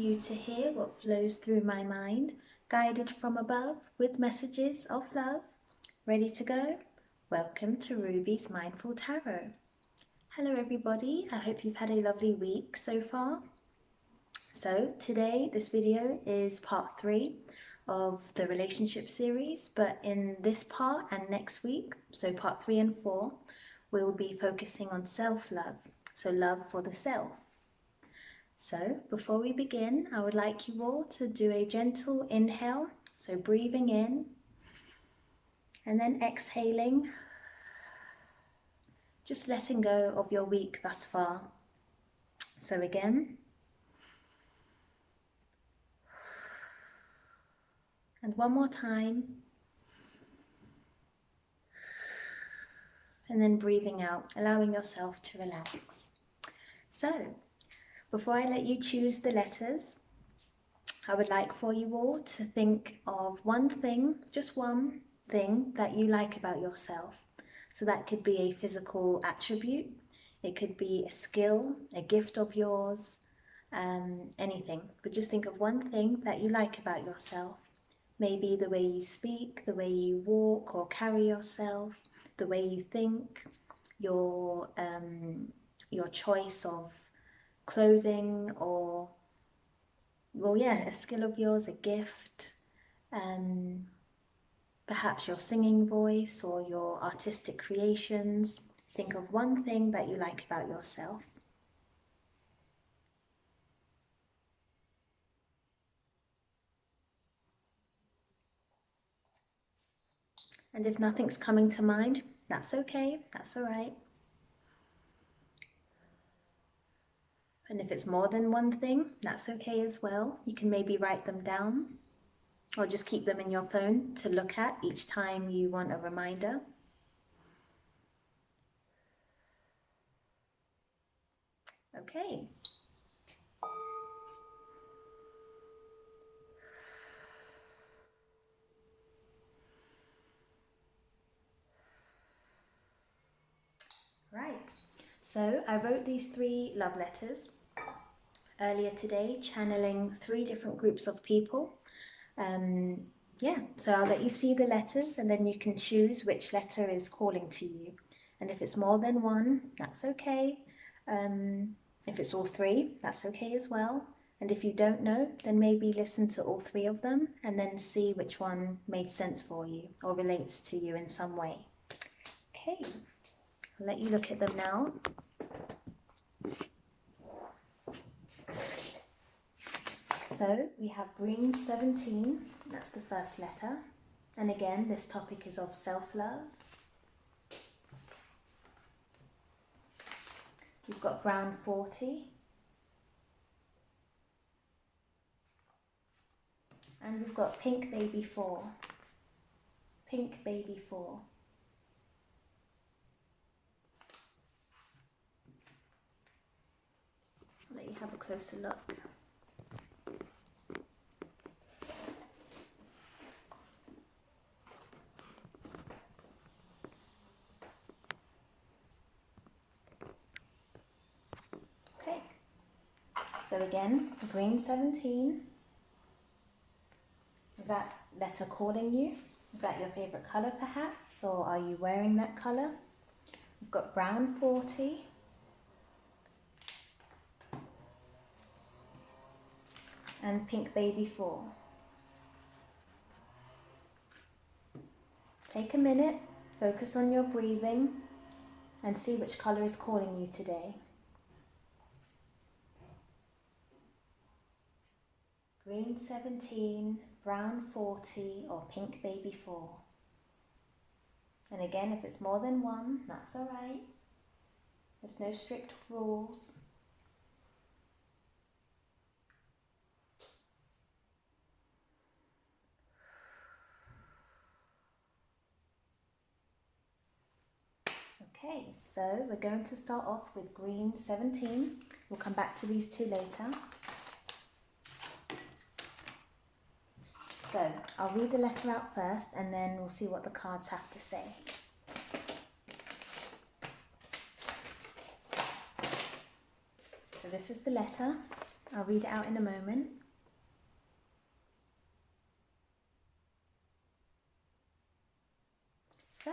you to hear what flows through my mind, guided from above with messages of love. Ready to go? Welcome to Ruby's Mindful Tarot. Hello everybody, I hope you've had a lovely week so far. So today, this video is part 3 of the relationship series, but in this part and next week, so part 3 and 4, we'll be focusing on self-love, so love for the self. So before we begin, I would like you all to do a gentle inhale, so breathing in and then exhaling, just letting go of your week thus far. So again, and one more time, and then breathing out, allowing yourself to relax. So before I let you choose the letters, I would like for you all to think of one thing, just one thing that you like about yourself. So that could be a physical attribute, it could be a skill, a gift of yours, anything. But just think of one thing that you like about yourself. Maybe the way you speak, the way you walk or carry yourself, the way you think, your choice of clothing, or, well, yeah, a skill of yours, a gift, perhaps your singing voice or your artistic creations. Think of one thing that you like about yourself. And if nothing's coming to mind, that's okay, that's all right. And if it's more than one thing, that's okay as well. You can maybe write them down or just keep them in your phone to look at each time you want a reminder. Okay. Right, so I wrote these 3 love letters earlier today, channeling 3 different groups of people. Yeah, so I'll let you see the letters and then you can choose which letter is calling to you. And if it's more than one, that's okay. If it's all 3, that's okay as well. And if you don't know, then maybe listen to all 3 of them and then see which one made sense for you or relates to you in some way. Okay, I'll let you look at them now. So we have green 17, that's the first letter. And again, this topic is of self-love. We've got brown 40. And we've got pink baby 4. Pink baby 4. I'll let you have a closer look. Okay, so again, green 17. Is that letter calling you? Is that your favourite colour perhaps, or are you wearing that colour? We've got brown 40. And pink baby 4. Take a minute, focus on your breathing and see which colour is calling you today. Green 17, brown 40 or pink baby 4. And again, if it's more than one, that's all right. There's no strict rules. Okay, so we're going to start off with green 17. We'll come back to these 2 later. So I'll read the letter out first and then we'll see what the cards have to say. So this is the letter I'll read it out in a moment. So,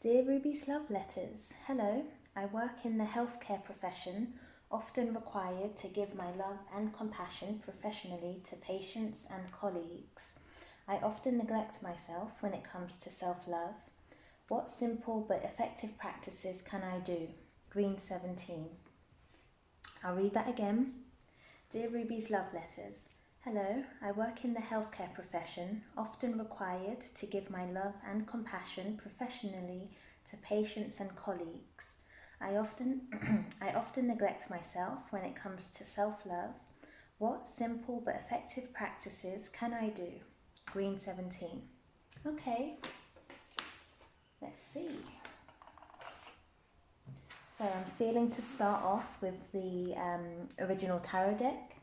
dear Ruby's love letters. Hello, I work in the healthcare profession, often required to give my love and compassion professionally to patients and colleagues. I often neglect myself when it comes to self-love. What simple but effective practices can I do? Green 17. I'll read that again. Dear Ruby's love letters. Hello, I work in the healthcare profession, often required to give my love and compassion professionally to patients and colleagues. I often neglect myself when it comes to self-love. What simple but effective practices can I do? Green 17. Okay, let's see. So I'm feeling to start off with the original tarot deck.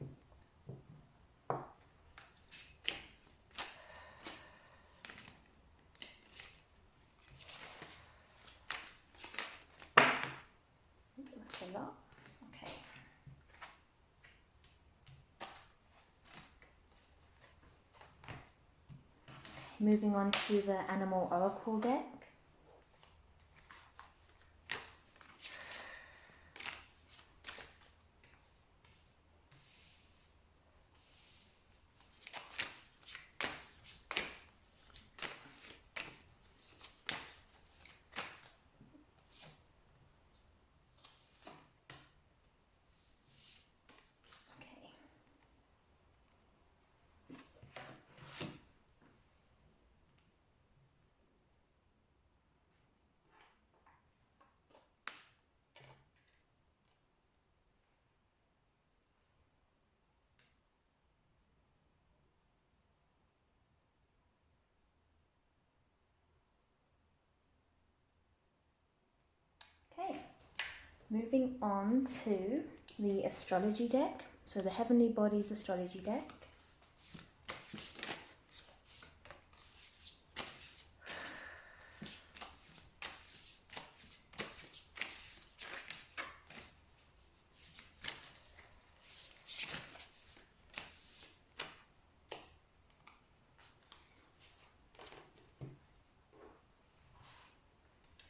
That's a lot. Okay. Moving on to the Animal Oracle deck. Okay, moving on to the astrology deck, so the Heavenly Bodies astrology deck.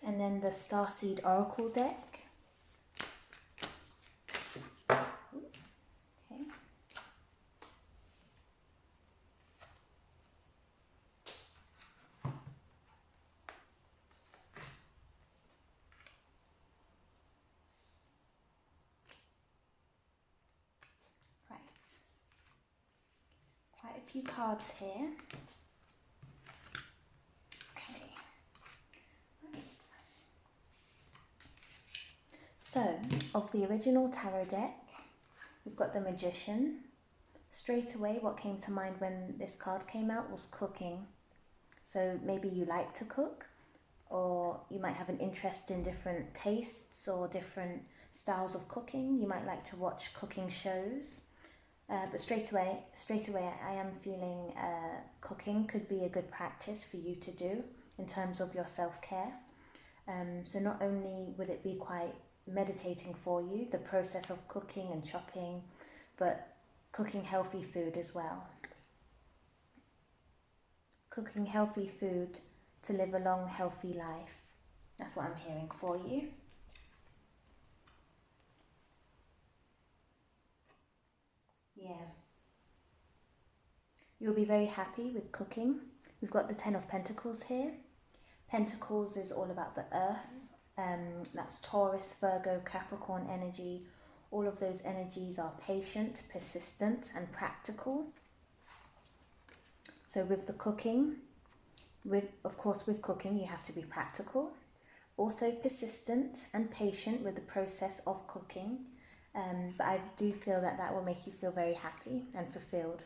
And then the Starseed Oracle deck. Okay. Right. Quite a few cards here. Okay. Right. So, of the original tarot deck, we've got the Magician. Straight away, what came to mind when this card came out was cooking. So maybe you like to cook, or you might have an interest in different tastes or different styles of cooking. You might like to watch cooking shows. But straight away, I am feeling cooking could be a good practice for you to do in terms of your self-care. So not only will it be quite meditating for you, the process of cooking and chopping, but cooking healthy food as well. Cooking healthy food to live a long, healthy life. That's what I'm hearing for you. Yeah. You'll be very happy with cooking. We've got the Ten of Pentacles here. Pentacles is all about the earth. That's Taurus, Virgo, Capricorn energy. All of those energies are patient, persistent, and practical. So with the cooking, of course with cooking you have to be practical. Also persistent and patient with the process of cooking. But I do feel that that will make you feel very happy and fulfilled.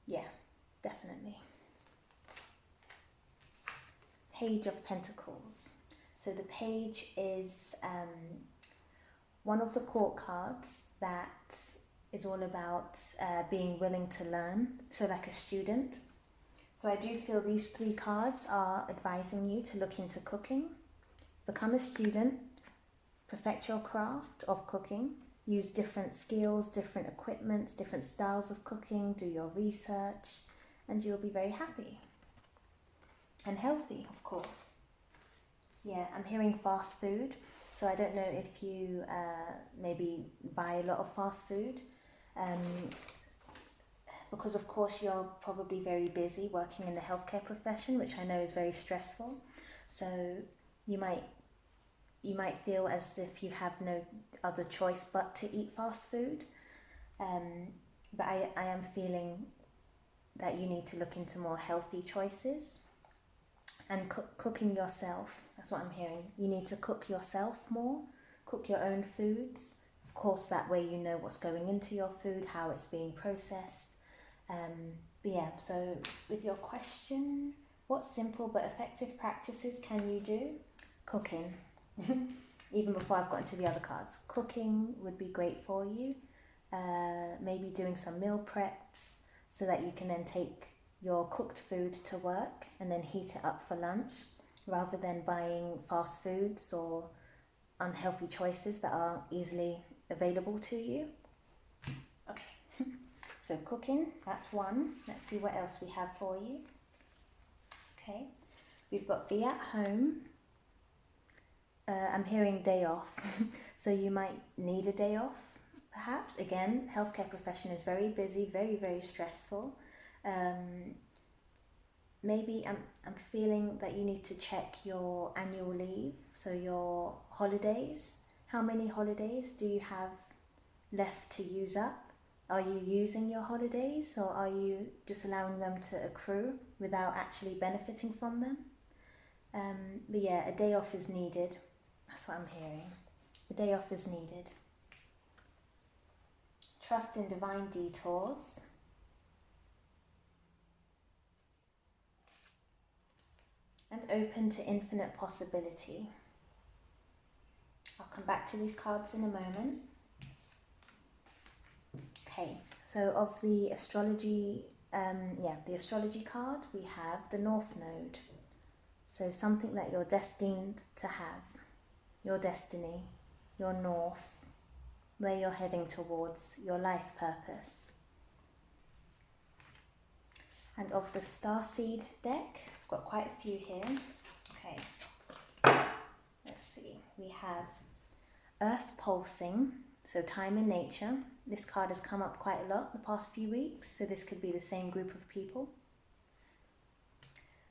Yeah, definitely. Page of Pentacles. So the page is one of the court cards that is all about being willing to learn, so like a student. So I do feel these three cards are advising you to look into cooking, become a student, perfect your craft of cooking, use different skills, different equipment, different styles of cooking, do your research, and you'll be very happy. And healthy, of course. Yeah, I'm hearing fast food, so I don't know if you maybe buy a lot of fast food, because of course you're probably very busy working in the healthcare profession, which I know is very stressful. So you might feel as if you have no other choice but to eat fast food. But I am feeling that you need to look into more healthy choices. And cooking yourself, that's what I'm hearing. You need to cook yourself more, cook your own foods. Of course, that way you know what's going into your food, how it's being processed. But yeah, so with your question, what simple but effective practices can you do? Cooking. Even before I've gotten to the other cards. Cooking would be great for you. Maybe doing some meal preps so that you can then take your cooked food to work and then heat it up for lunch, rather than buying fast foods or unhealthy choices that are easily available to you. Okay, so cooking, that's one. Let's see what else we have for you. Okay, we've got be at home. I'm hearing day off, so you might need a day off, perhaps. Again, healthcare profession is very busy, very, very stressful. Maybe I'm feeling that you need to check your annual leave, so your holidays. How many holidays do you have left to use up? Are you using your holidays, or are you just allowing them to accrue without actually benefiting from them? But yeah, a day off is needed. That's what I'm hearing. A day off is needed. Trust in divine detours. And open to infinite possibility. I'll come back to these cards in a moment. Okay, so of the astrology, the astrology card, we have the North Node. So something that you're destined to have, your destiny, your north, where you're heading towards, your life purpose. And of the Starseed deck, I've got quite a few here. Okay, let's see. We have Earth Pulsing, so time in nature. This card has come up quite a lot the past few weeks, so this could be the same group of people.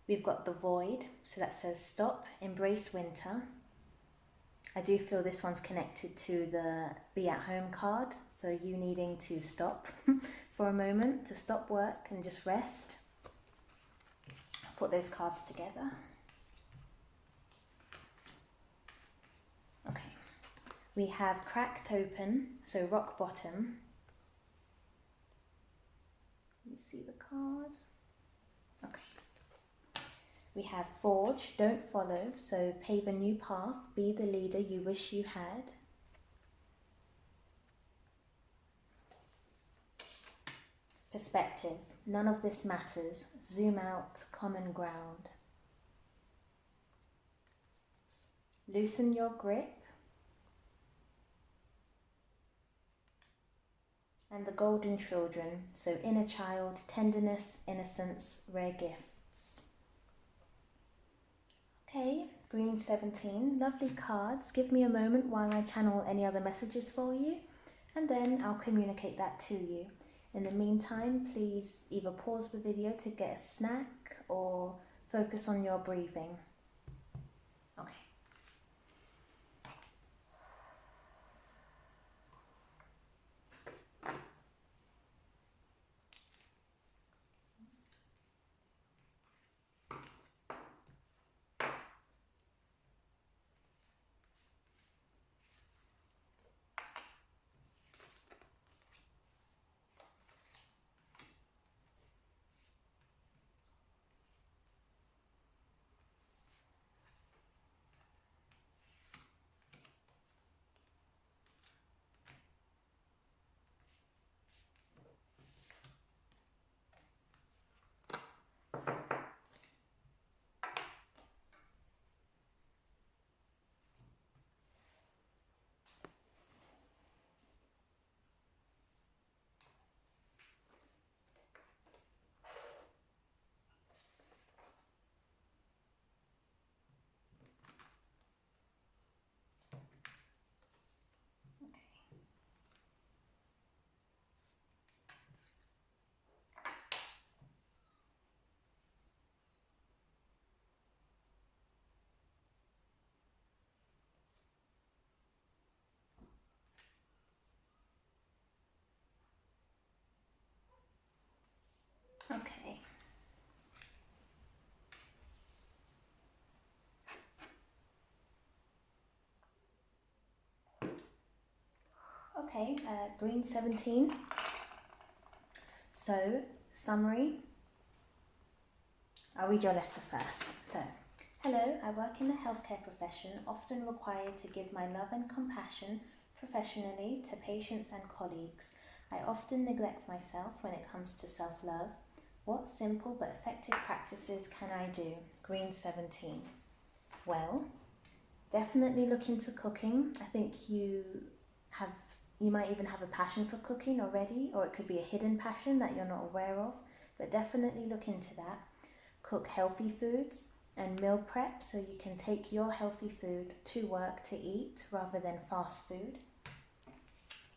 We've got the Void, so that says stop, embrace winter. I do feel this one's connected to the Be at Home card, so you needing to stop for a moment, to stop work and just rest. I'll put those cards together. Okay, we have Cracked Open, so rock bottom. Let me see the card. Okay. We have Forge, don't follow, so pave a new path, be the leader you wish you had. Perspective, none of this matters, zoom out, common ground. Loosen your grip. And the Golden Children, so inner child, tenderness, innocence, rare gifts. Okay, Green 17, lovely cards. Give me a moment while I channel any other messages for you, and then I'll communicate that to you. In the meantime, please either pause the video to get a snack or focus on your breathing. Okay. Okay, green 17. So, summary. I'll read your letter first. So, hello, I work in the healthcare profession, often required to give my love and compassion professionally to patients and colleagues. I often neglect myself when it comes to self-love. What simple but effective practices can I do? Green 17. Well, definitely look into cooking. I think you might even have a passion for cooking already, or it could be a hidden passion that you're not aware of, but definitely look into that. Cook healthy foods and meal prep so you can take your healthy food to work to eat rather than fast food.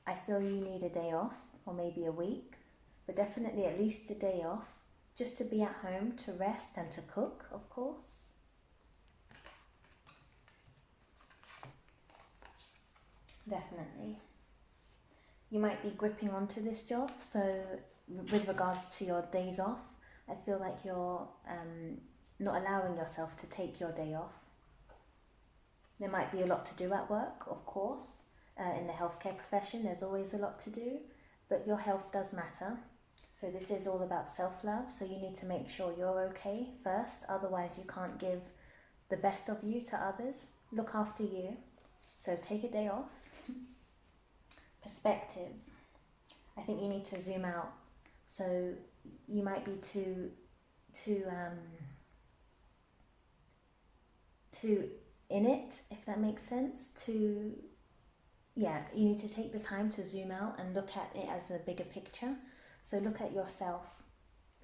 I feel you need a day off, or maybe a week, but definitely at least a day off, just to be at home, to rest and to cook, of course. Definitely. You might be gripping onto this job, so with regards to your days off, I feel like you're not allowing yourself to take your day off. There might be a lot to do at work, of course. In the healthcare profession, there's always a lot to do, but your health does matter. So this is all about self-love, so you need to make sure you're okay first, otherwise you can't give the best of you to others. Look after you. So take a day off. Perspective. I think you need to zoom out. So you might be too in it, if that makes sense. You need to take the time to zoom out and look at it as a bigger picture. So look at yourself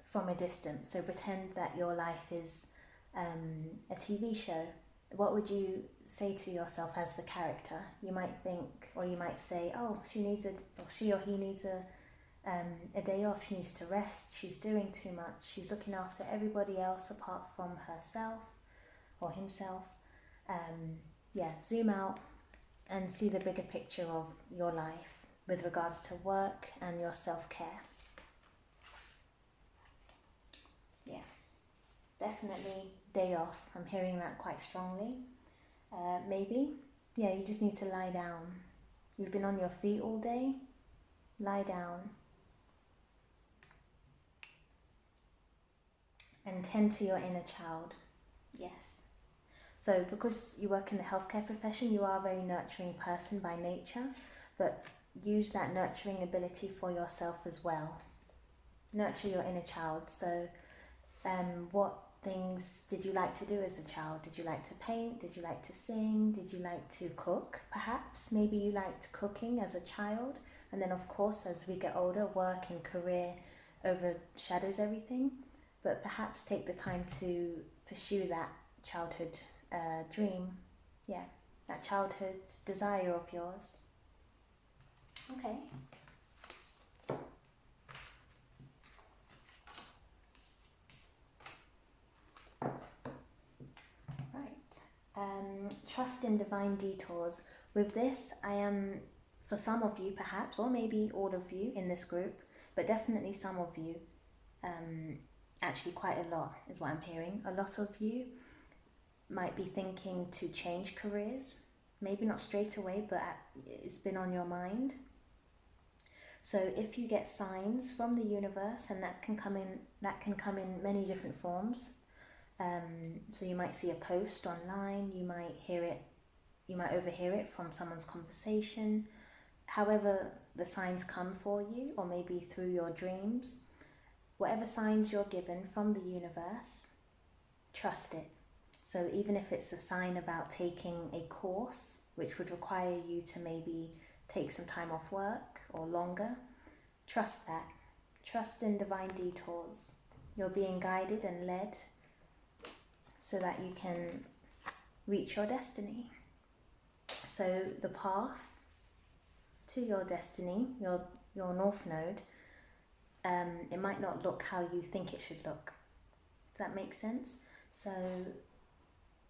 from a distance. So pretend that your life is a TV show. What would you say to yourself as the character? You might think, or you might say, oh, she or he needs a day off. She needs to rest. She's doing too much. She's looking after everybody else apart from herself or himself. Zoom out and see the bigger picture of your life with regards to work and your self-care. Yeah, definitely day off. I'm hearing that quite strongly. You just need to lie down. You've been on your feet all day. Lie down. And tend to your inner child. Yes. So because you work in the healthcare profession, you are a very nurturing person by nature, but use that nurturing ability for yourself as well. Nurture your inner child. So what things did you like to do as a child? Did you like to paint? Did you like to sing? Did you like to cook, perhaps? Maybe you liked cooking as a child, and then of course as we get older, work and career overshadows everything. But perhaps take the time to pursue that childhood dream, that childhood desire of yours. Okay. Trust in divine detours. With this, I am, for some of you perhaps, or maybe all of you in this group, but definitely some of you, actually quite a lot is what I'm hearing. A lot of you might be thinking to change careers, maybe not straight away, but it's been on your mind. So if you get signs from the universe, and that can come in many different forms. So you might see a post online, you might overhear it from someone's conversation. However the signs come for you, or maybe through your dreams, whatever signs you're given from the universe, trust it. So even if it's a sign about taking a course, which would require you to maybe take some time off work or longer, trust that. Trust in divine detours. You're being guided and led so that you can reach your destiny. So the path to your destiny, your North Node, it might not look how you think it should look. If that makes sense? So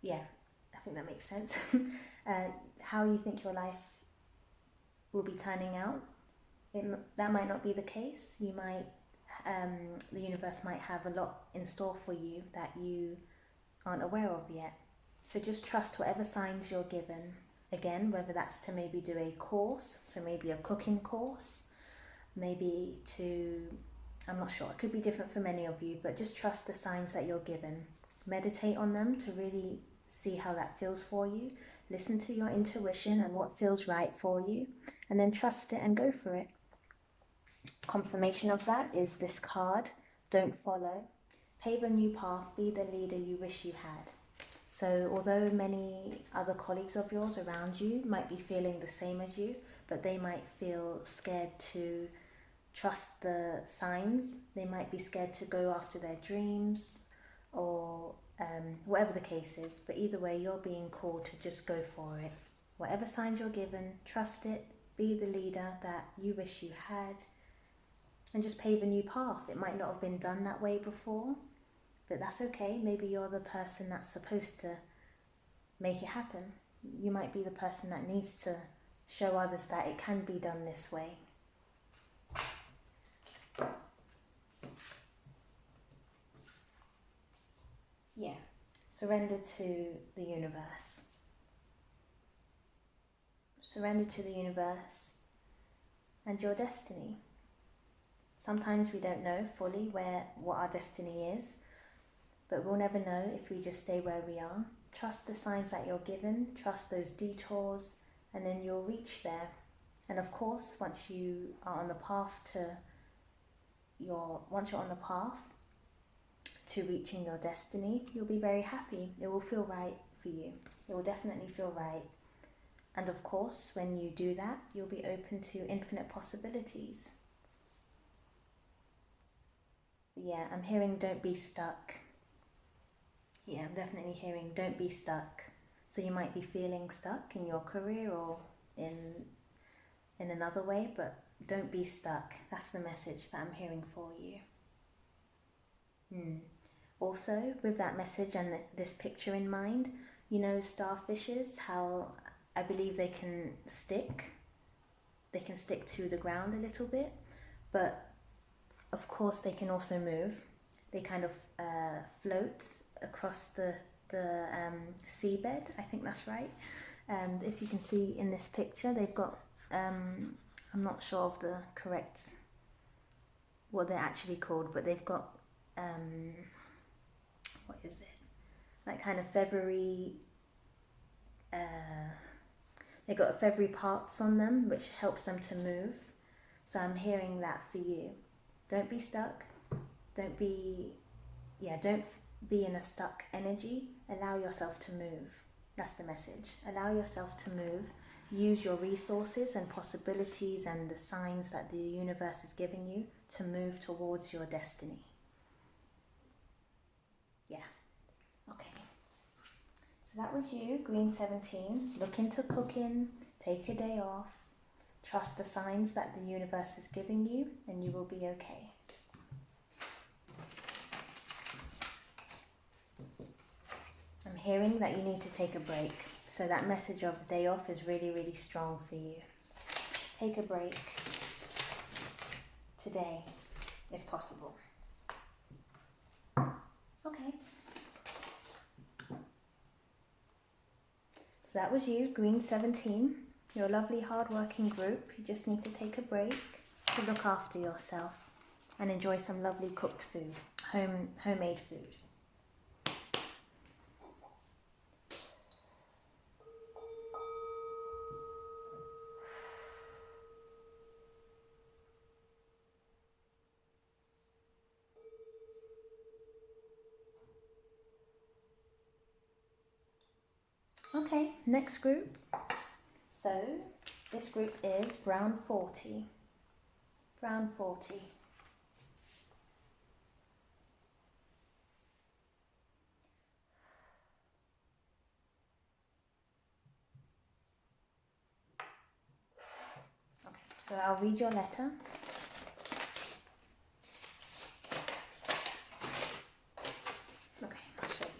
yeah, I think that makes sense. How you think your life will be turning out, that might not be the case. You might, the universe might have a lot in store for you that you aren't aware of yet. So just trust whatever signs you're given. again, whether that's to maybe do a course, so maybe a cooking course, maybe to, I'm not sure, it could be different for many of you, but just trust the signs that you're given. Meditate on them to really see how that feels for you. Listen to your intuition and what feels right for you, and then trust it and go for it. Confirmation of that is this card, Don't Follow. Pave a new path, be the leader you wish you had. So although many other colleagues of yours around you might be feeling the same as you, but they might feel scared to trust the signs, they might be scared to go after their dreams, or whatever the case is, but either way, you're being called to just go for it. Whatever signs you're given, trust it, be the leader that you wish you had, and just pave a new path. It might not have been done that way before, but that's okay. Maybe you're the person that's supposed to make it happen. You might be the person that needs to show others that it can be done this way. Yeah, surrender to the universe. Surrender to the universe and your destiny. Sometimes we don't know fully what our destiny is, but we'll never know if we just stay where we are. Trust the signs that you're given, trust those detours, and then you'll reach there. And of course, once you're on the path to reaching your destiny, you'll be very happy. It will feel right for you. It will definitely feel right. And of course, when you do that, you'll be open to infinite possibilities. Yeah, I'm hearing don't be stuck. Yeah, I'm definitely hearing don't be stuck. So you might be feeling stuck in your career or in another way, but don't be stuck. That's the message that I'm hearing for you. Also, with that message and this picture in mind, you know starfishes, how I believe they can stick to the ground a little bit, but of course they can also move. They kind of float across the seabed, I think that's right. And if you can see in this picture, they've got, I'm not sure of the correct, what they're actually called, but they've got, what is it? Like kind of feathery, they've got feathery parts on them, which helps them to move. So I'm hearing that for you. Don't be stuck. Don't be in a stuck energy. Allow yourself to move. That's the message. Allow yourself to move. Use your resources and possibilities and the signs that the universe is giving you to move towards your destiny. Yeah. Okay. So that was you, Green 17. Look into cooking. Take a day off. Trust the signs that the universe is giving you, and you will be okay. I'm hearing that you need to take a break. So that message of day off is really, really strong for you. Take a break today, if possible. Okay. So that was you, Green 17. You're a lovely, hard-working group. You just need to take a break to look after yourself and enjoy some lovely cooked food, homemade food. Okay, next group. So this group is Brown 40. Brown 40. Okay, so I'll read your letter. Okay, I'll show you.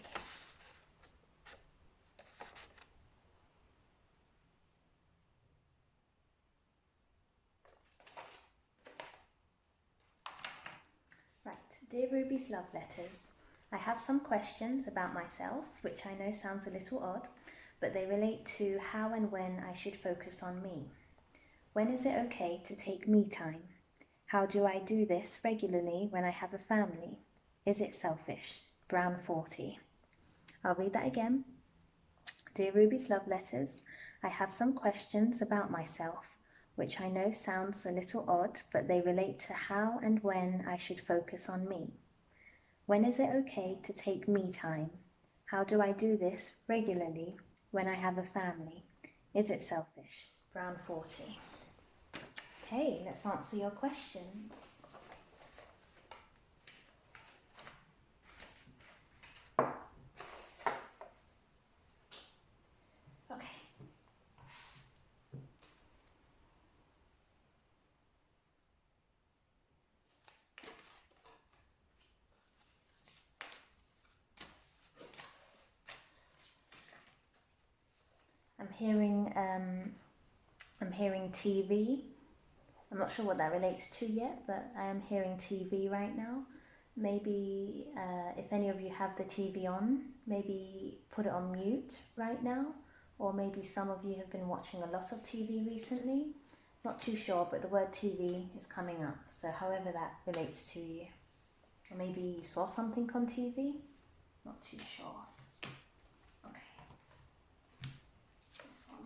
Right, dear Ruby's love letters, I have some questions about myself, which I know sounds a little odd, but they relate to how and when I should focus on me. When is it okay to take me time? How do I do this regularly when I have a family? Is it selfish? Brown 40. I'll read that again. Dear Ruby's Love Letters, I have some questions about myself, which I know sounds a little odd, but they relate to how and when I should focus on me. When is it okay to take me time? How do I do this regularly when I have a family? Is it selfish? Brown 40. Okay, let's answer your questions. Okay. I'm hearing TV. I'm not sure what that relates to yet, but I am hearing TV right now. Maybe if any of you have the TV on, maybe put it on mute right now, or maybe some of you have been watching a lot of TV recently. Not too sure, but the word TV is coming up, so however that relates to you. Or maybe you saw something on TV, not too sure. Okay, this one.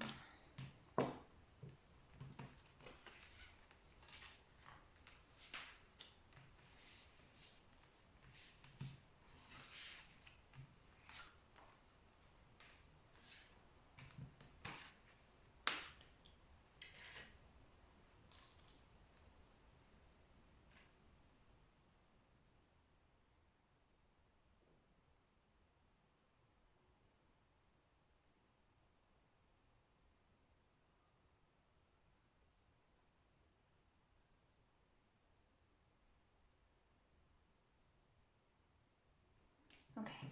Okay.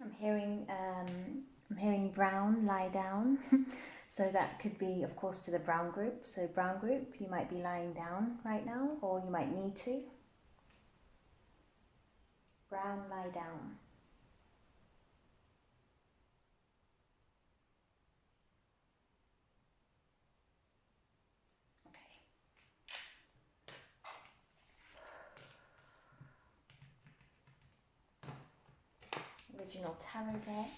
I'm hearing brown, lie down. So that could be, of course, to the brown group. So brown group, you might be lying down right now, or you might need to. Brown, lie down. Okay. Original tarot deck.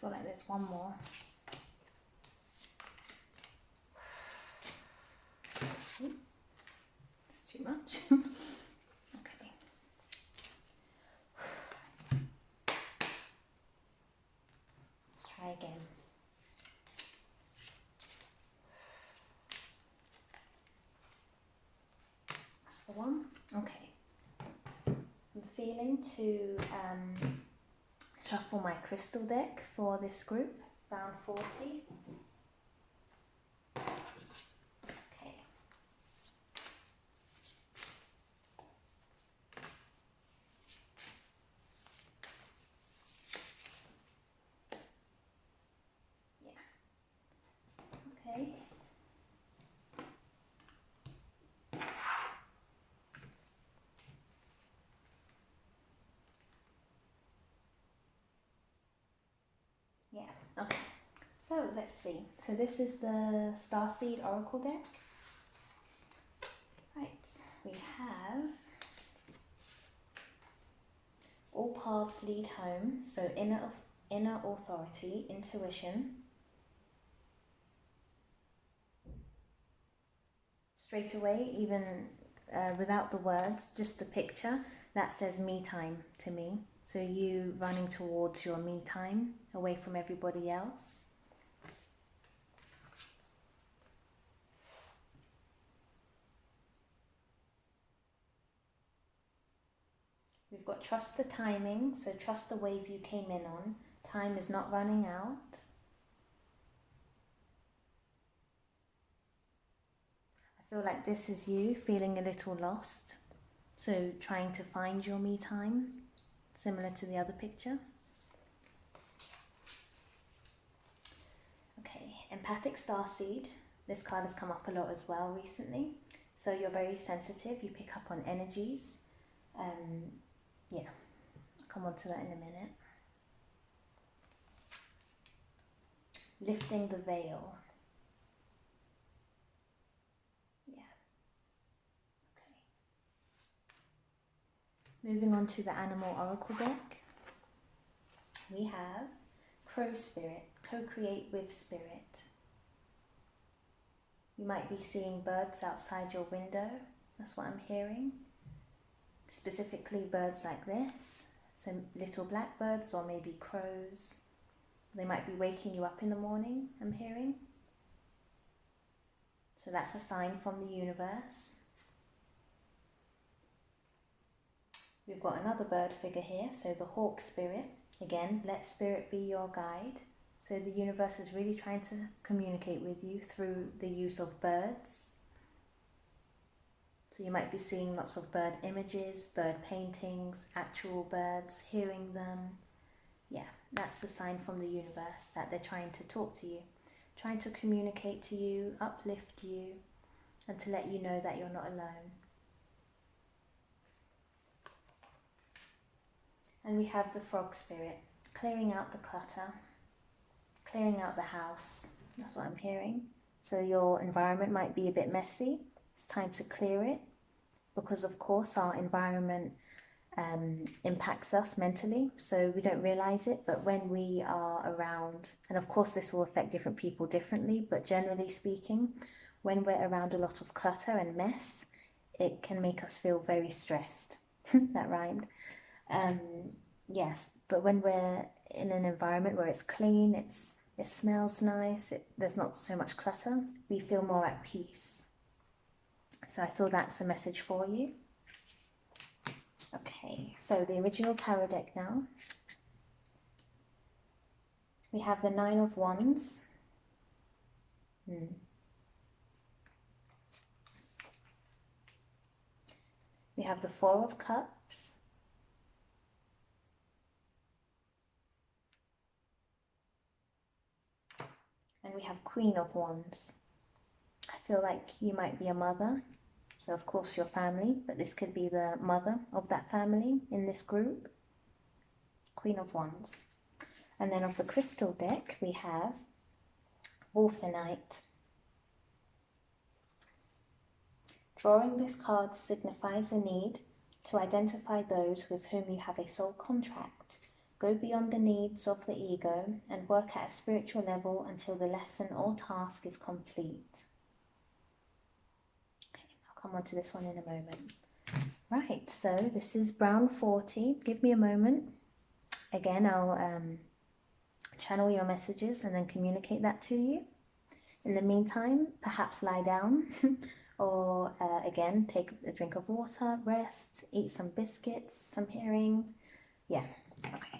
I feel like there's one more. It's too much. Okay. Let's try again. That's the one. Okay. I'm feeling to shuffle my crystal deck for this group, round 40. Okay. Yeah. Okay. Okay, so let's see. So this is the Starseed Oracle deck. Right, we have all paths lead home, so inner authority, intuition. Straight away, even without the words, just the picture, that says me time to me. So you running towards your me time, away from everybody else. We've got trust the timing, so trust the wave you came in on. Time is not running out. I feel like this is you feeling a little lost. So trying to find your me time, similar to the other picture. Okay, empathic starseed. This card has come up a lot as well recently. So you're very sensitive, you pick up on energies. Yeah, I'll come on to that in a minute. Lifting the veil. Yeah. Okay. Moving on to the animal oracle deck. We have Crow Spirit, co-create with spirit. You might be seeing birds outside your window. That's what I'm hearing. Specifically birds like this. So little blackbirds or maybe crows. They might be waking you up in the morning, I'm hearing. So that's a sign from the universe. We've got another bird figure here, so the hawk spirit. Again, let spirit be your guide. So the universe is really trying to communicate with you through the use of birds. So you might be seeing lots of bird images, bird paintings, actual birds, hearing them. Yeah, that's a sign from the universe that they're trying to talk to you, trying to communicate to you, uplift you, and to let you know that you're not alone. And we have the frog spirit, clearing out the clutter, clearing out the house. That's what I'm hearing. So your environment might be a bit messy. It's time to clear it because, of course, our environment impacts us mentally, so we don't realize it. But when we are around, and of course this will affect different people differently, but generally speaking, when we're around a lot of clutter and mess, it can make us feel very stressed. That rhymed. Yes, but when we're in an environment where it's clean, it smells nice, there's not so much clutter, we feel more at peace. So I feel that's a message for you. Okay, so the original tarot deck now. We have the Nine of Wands. We have the Four of Cups. And we have Queen of Wands. I feel like you might be a mother. So of course your family, but this could be the mother of that family in this group. Queen of Wands. And then of the crystal deck, we have Wolfenite. Drawing this card signifies a need to identify those with whom you have a soul contract. Go beyond the needs of the ego and work at a spiritual level until the lesson or task is complete. Okay, I'll come on to this one in a moment. Right, so this is Brown 40. Give me a moment. Again, I'll channel your messages and then communicate that to you. In the meantime, perhaps lie down or again, take a drink of water, rest, eat some biscuits, some hearing. Yeah, okay.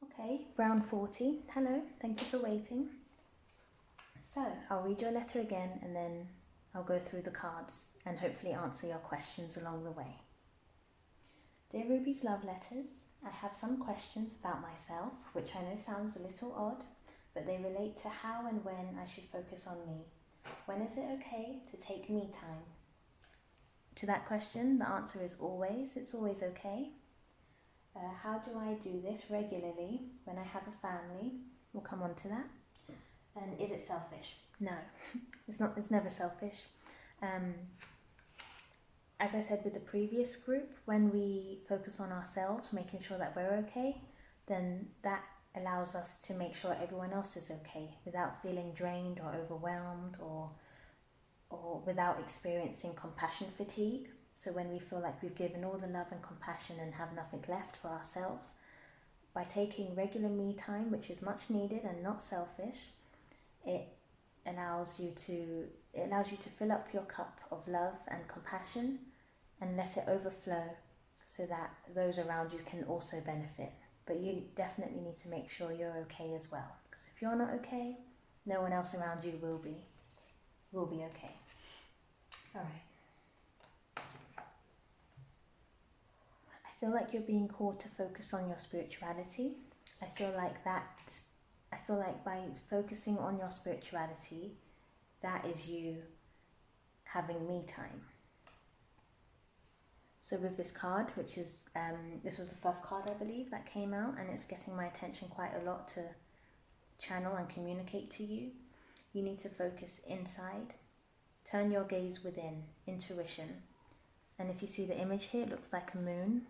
Okay, Brown 40, hello, thank you for waiting. So, I'll read your letter again and then I'll go through the cards and hopefully answer your questions along the way. Dear Ruby's love letters, I have some questions about myself, which I know sounds a little odd, but they relate to how and when I should focus on me. When is it okay to take me time? To that question, the answer is always. It's always okay. How do I do this regularly when I have a family? We'll come on to that. And is it selfish? No, it's not. It's never selfish. As I said with the previous group, when we focus on ourselves, making sure that we're okay, then that allows us to make sure everyone else is okay without feeling drained or overwhelmed or without experiencing compassion fatigue. So when we feel like we've given all the love and compassion and have nothing left for ourselves, by taking regular me time, which is much needed and not selfish, it allows you to fill up your cup of love and compassion and let it overflow so that those around you can also benefit. But you definitely need to make sure you're okay as well, because if you're not okay, no one else around you will be okay. All right. I feel like you're being called to focus on your spirituality. I feel like by focusing on your spirituality, that is you having me time. So with this card, which is, this was the first card I believe that came out, and it's getting my attention quite a lot to channel and communicate to you. You need to focus inside. Turn your gaze within, intuition. And if you see the image here, it looks like a moon,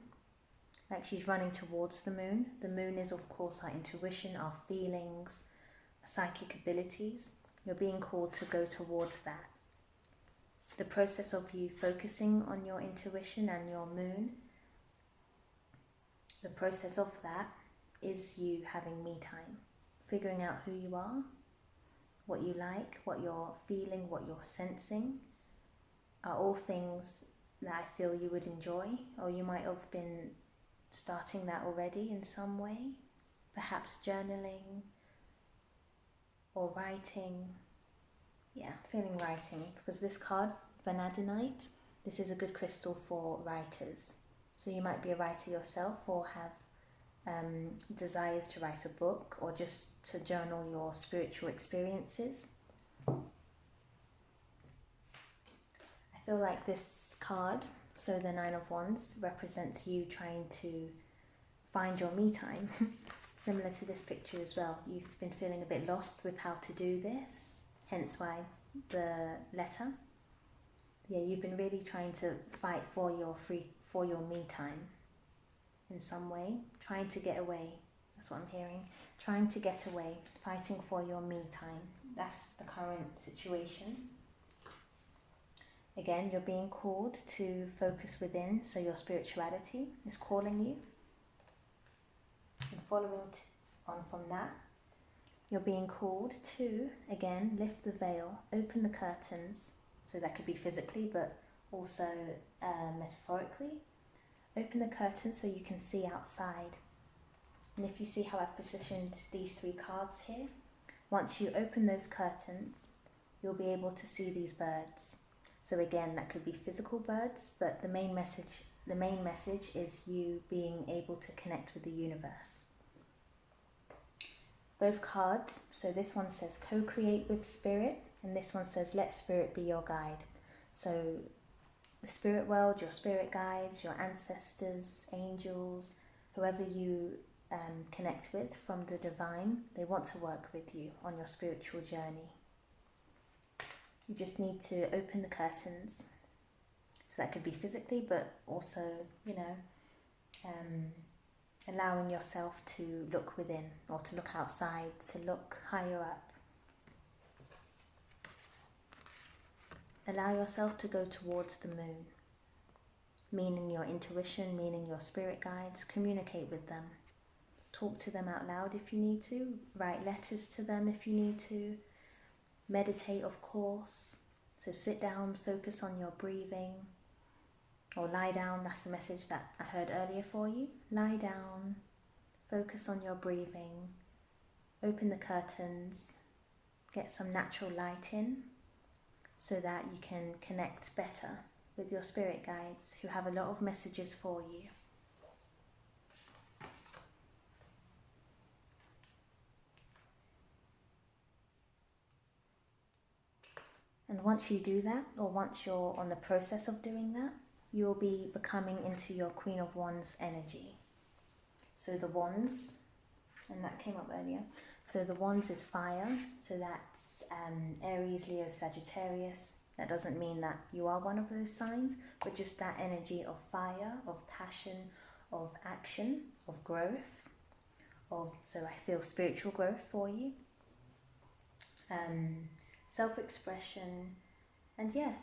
like she's running towards the moon. The moon is of course our intuition, our feelings, psychic abilities. You're being called to go towards that. The process of you focusing on your intuition and your moon, the process of that is you having me time, figuring out who you are, what you like, what you're feeling, what you're sensing, are all things that I feel you would enjoy, or you might have been starting that already in some way, perhaps journaling or writing. Yeah, feeling writing, because this card, vanadinite, this is a good crystal for writers. So you might be a writer yourself or have desires to write a book or just to journal your spiritual experiences. I feel like this card, so the Nine of Wands, represents you trying to find your me time. Similar to this picture as well. You've been feeling a bit lost with how to do this, hence why the letter. Yeah, you've been really trying to fight for your me time in some way, trying to get away. That's what I'm hearing. Trying to get away, fighting for your me time. That's the current situation. Again, you're being called to focus within, so your spirituality is calling you. And following on from that, you're being called to, again, lift the veil, open the curtains. So that could be physically, but also metaphorically. Open the curtains so you can see outside. And if you see how I've positioned these three cards here, once you open those curtains, you'll be able to see these birds. So again, that could be physical birds, but the main message is you being able to connect with the universe. Both cards, so this one says co-create with spirit, and this one says let spirit be your guide. So the spirit world, your spirit guides, your ancestors, angels, whoever you connect with from the divine, they want to work with you on your spiritual journey. You just need to open the curtains. So that could be physically, but also, allowing yourself to look within or to look outside, to look higher up. Allow yourself to go towards the moon, meaning your intuition, meaning your spirit guides. Communicate with them. Talk to them out loud if you need to. Write letters to them if you need to. Meditate, of course. So sit down, focus on your breathing. Or lie down, that's the message that I heard earlier for you. Lie down, focus on your breathing, open the curtains, get some natural light in so that you can connect better with your spirit guides who have a lot of messages for you. And once you do that, or once you're on the process of doing that, you'll be becoming into your Queen of Wands energy. So the wands, and that came up earlier, so the wands is fire, so that's Aries, Leo, Sagittarius. That doesn't mean that you are one of those signs, but just that energy of fire, of passion, of action, of growth, so I feel spiritual growth for you. Self-expression, and yes.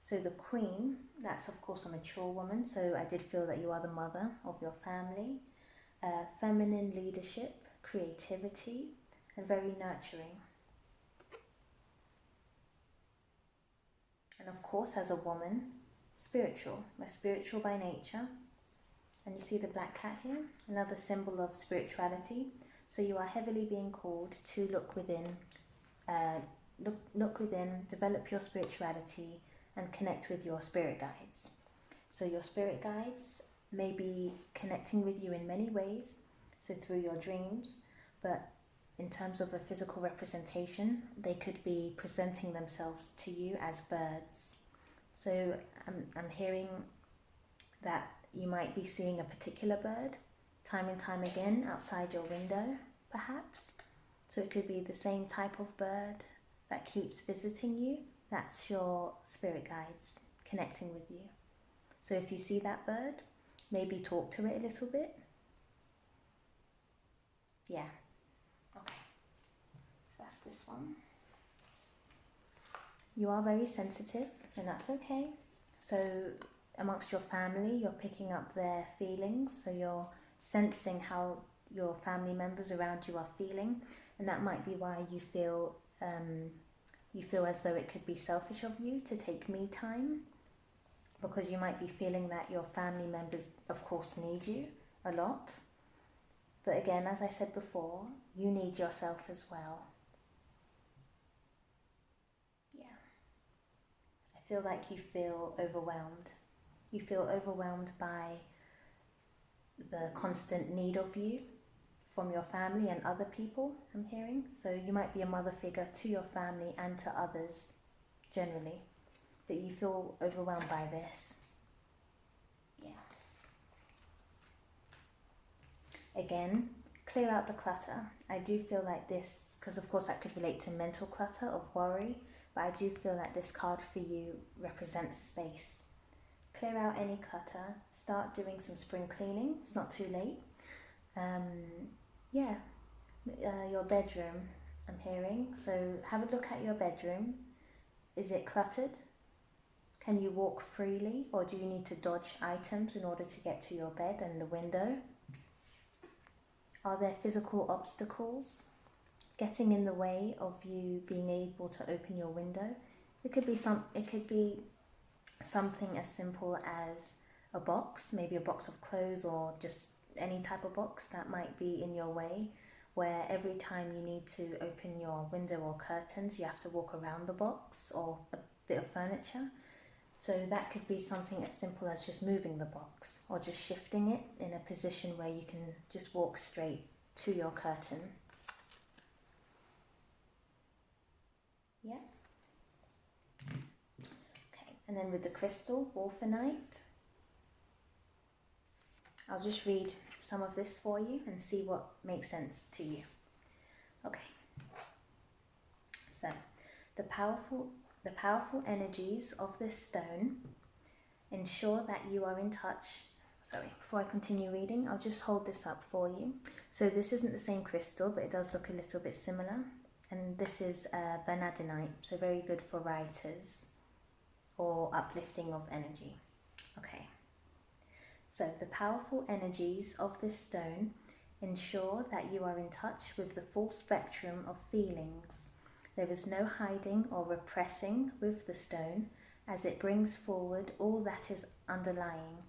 So the Queen, that's of course a mature woman, so I did feel that you are the mother of your family. Feminine leadership, creativity, and very nurturing. And of course, as a woman, spiritual. We're spiritual by nature. And you see the black cat here, another symbol of spirituality. So you are heavily being called to look within, develop your spirituality, and connect with your spirit guides. So your spirit guides may be connecting with you in many ways, so through your dreams, but in terms of a physical representation, they could be presenting themselves to you as birds. So I'm hearing that you might be seeing a particular bird time and time again outside your window, perhaps. So it could be the same type of bird that keeps visiting you. That's your spirit guides connecting with you. So if you see that bird, maybe talk to it a little bit. Yeah. Okay. So that's this one. You are very sensitive, and that's okay. So amongst your family, you're picking up their feelings. So you're sensing how your family members around you are feeling, and that might be why you feel as though it could be selfish of you to take me time, because you might be feeling that your family members, of course, need you a lot. But again, as I said before, you need yourself as well. Yeah. I feel like you feel overwhelmed. You feel overwhelmed by the constant need of you from your family and other people, I'm hearing. So you might be a mother figure to your family and to others generally, but you feel overwhelmed by this. Yeah. Again, clear out the clutter. I do feel like this, because of course that could relate to mental clutter of worry, but I do feel like this card for you represents space. Clear out any clutter, start doing some spring cleaning, it's not too late. Your bedroom, I'm hearing, so have a look at your bedroom. Is it cluttered? Can you walk freely, or do you need to dodge items in order to get to your bed and the window? Are there physical obstacles getting in the way of you being able to open your window? It could be something as simple as a box, maybe a box of clothes, or just any type of box that might be in your way, where every time you need to open your window or curtains, you have to walk around the box or a bit of furniture. So that could be something as simple as just moving the box, or just shifting it in a position where you can just walk straight to your curtain. Yeah. Okay, and then with the crystal, Wolfenite, I'll just read some of this for you and see what makes sense to you. Okay. So, the powerful energies of this stone ensure that you are in touch. Sorry, before I continue reading, I'll just hold this up for you. So this isn't the same crystal, but it does look a little bit similar. And this is vanadinite, so very good for writers or uplifting of energy. Okay. So the powerful energies of this stone ensure that you are in touch with the full spectrum of feelings. There is no hiding or repressing with the stone, as it brings forward all that is underlying.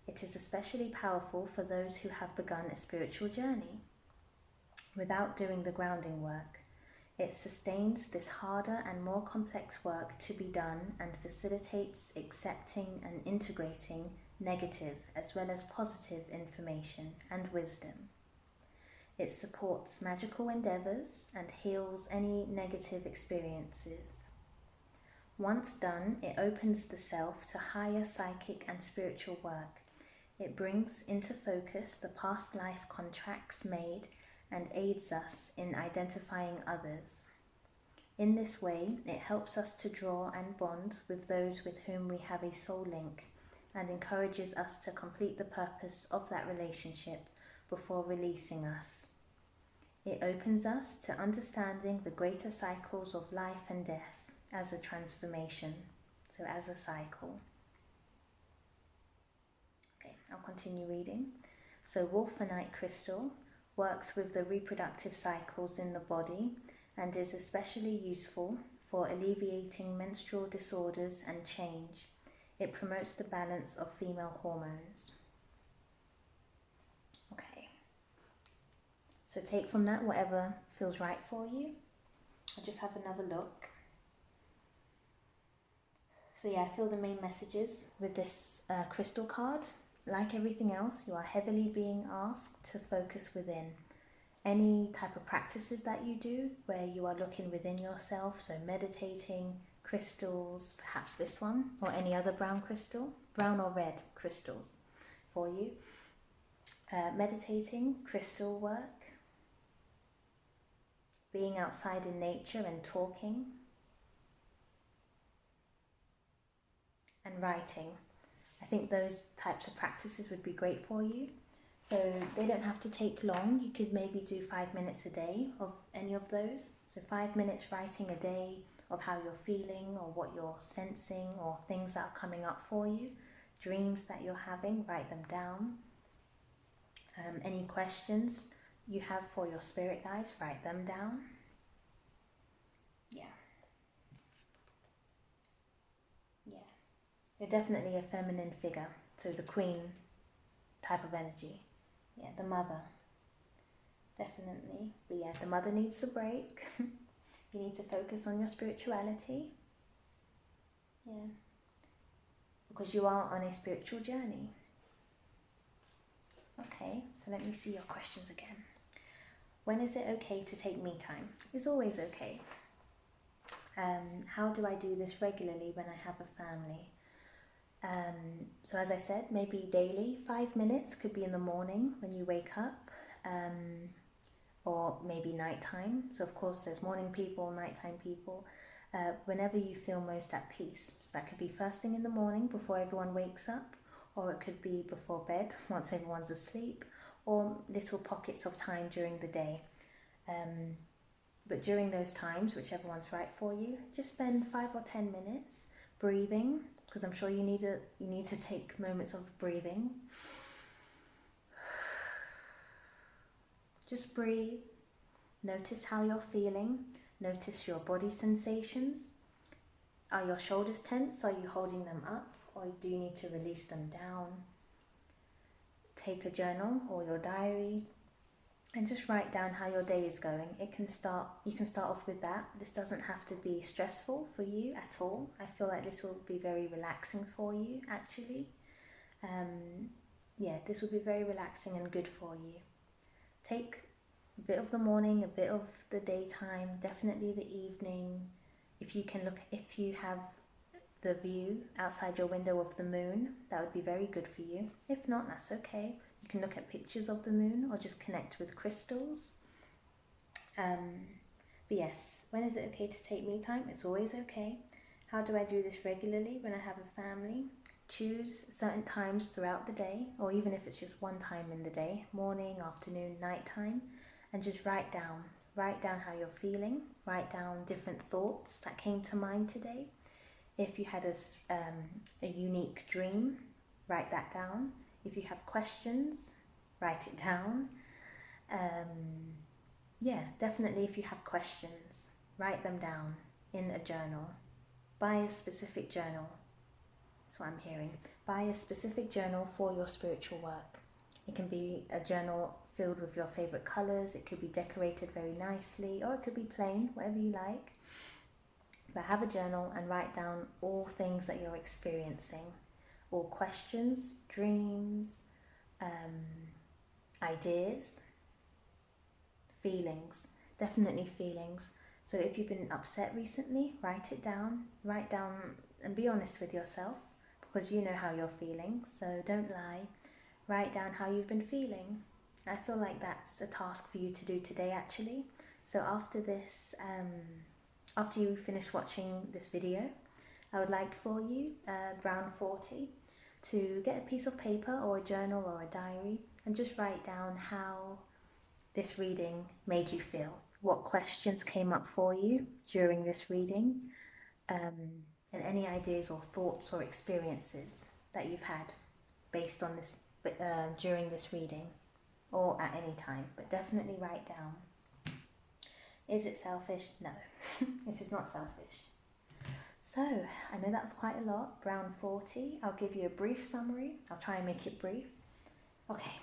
It is especially powerful for those who have begun a spiritual journey without doing the grounding work. It sustains this harder and more complex work to be done and facilitates accepting and integrating negative as well as positive information and wisdom. It supports magical endeavors and heals any negative experiences. Once done, it opens the self to higher psychic and spiritual work. It brings into focus the past life contracts made and aids us in identifying others. In this way, it helps us to draw and bond with those with whom we have a soul link and encourages us to complete the purpose of that relationship before releasing us. It opens us to understanding the greater cycles of life and death as a transformation, so as a cycle. Okay, I'll continue reading. So wolfenite crystal works with the reproductive cycles in the body and is especially useful for alleviating menstrual disorders and change. It promotes the balance of female hormones. Okay, so take from that whatever feels right for you. I'll just have another look. So yeah, I feel the main messages with this crystal card. Like everything else, you are heavily being asked to focus within. Any type of practices that you do where you are looking within yourself, so meditating, crystals, perhaps this one, or any other brown crystal, brown or red crystals for you. Meditating, crystal work, being outside in nature and talking, and writing. I think those types of practices would be great for you. So they don't have to take long. You could maybe do 5 minutes a day of any of those. So 5 minutes writing a day of how you're feeling or what you're sensing or things that are coming up for you. Dreams that you're having, write them down. Any questions you have for your spirit guides, write them down. Yeah. You're definitely a feminine figure, so the queen type of energy. Yeah, the mother, definitely. But yeah, the mother needs a break. You need to focus on your spirituality. Yeah, because you are on a spiritual journey. Okay, so let me see your questions again. When is it okay to take me time? It's always okay. How do I do this regularly when I have a family? So as I said, maybe daily, 5 minutes, could be in the morning when you wake up, or maybe nighttime. So of course there's morning people, nighttime people, whenever you feel most at peace. So that could be first thing in the morning before everyone wakes up, or it could be before bed once everyone's asleep, or little pockets of time during the day. But during those times, whichever one's right for you, just spend 5 or 10 minutes breathing, because I'm sure you need to take moments of breathing. Just breathe. Notice how you're feeling. Notice your body sensations. Are your shoulders tense? Are you holding them up? Or do you need to release them down? Take a journal or your diary and just write down how your day is going. You can start off with that. This doesn't have to be stressful for you at all. I feel like this will be very relaxing for you, actually. Yeah, this will be very relaxing and good for you. Take a bit of the morning, a bit of the daytime, definitely the evening. If you have the view outside your window of the moon, that would be very good for you. If not, that's okay. You can look at pictures of the moon or just connect with crystals. But yes, when is it okay to take me time? It's always okay. How do I do this regularly when I have a family? Choose certain times throughout the day, or even if it's just one time in the day, morning, afternoon, nighttime, and just write down how you're feeling. Write down different thoughts that came to mind today. If you had a unique dream, write that down. If you have questions, write it down. Yeah, definitely if you have questions, write them down in a journal. Buy a specific journal. That's what I'm hearing. Buy a specific journal for your spiritual work. It can be a journal filled with your favorite colors. It could be decorated very nicely, or it could be plain, whatever you like. But have a journal and write down all things that you're experiencing, all questions, dreams, ideas, feelings, definitely feelings. So if you've been upset recently, write it down. Write down and be honest with yourself, because you know how you're feeling, so don't lie. Write down how you've been feeling. I feel like that's a task for you to do today, actually. So after this, after you finish watching this video, I would like for you, Brown 40, to get a piece of paper or a journal or a diary and just write down how this reading made you feel. What questions came up for you during this reading, and any ideas or thoughts or experiences that you've had based on this during this reading, or at any time, but definitely write down. Is it selfish? No, this is not selfish. So, I know that was quite a lot. Brown 40, I'll give you a brief summary. I'll try and make it brief. Okay.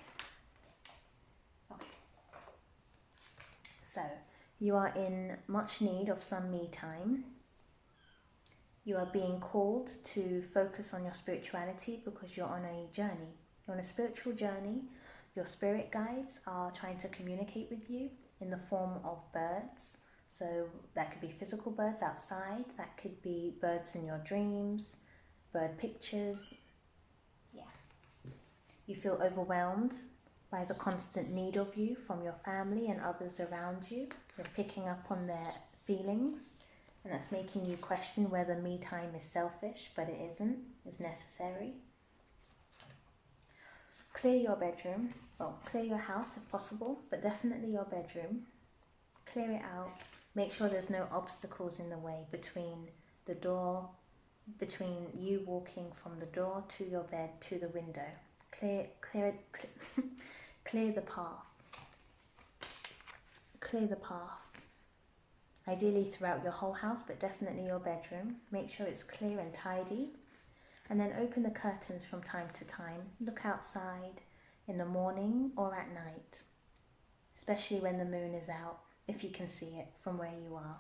So, you are in much need of some me time. You are being called to focus on your spirituality because you're on a journey. You're on a spiritual journey. Your spirit guides are trying to communicate with you in the form of birds. So that could be physical birds outside, that could be birds in your dreams, bird pictures. Yeah. You feel overwhelmed by the constant need of you from your family and others around you. You're picking up on their feelings, and that's making you question whether me time is selfish, but it isn't. It's necessary. Clear your bedroom, well, clear your house if possible, but definitely your bedroom. Clear it out. Make sure there's no obstacles in the way between the door, between you walking from the door to your bed to the window. Clear the path. Clear the path. Ideally throughout your whole house, but definitely your bedroom. Make sure it's clear and tidy. And then open the curtains from time to time. Look outside in the morning or at night, especially when the moon is out, if you can see it from where you are.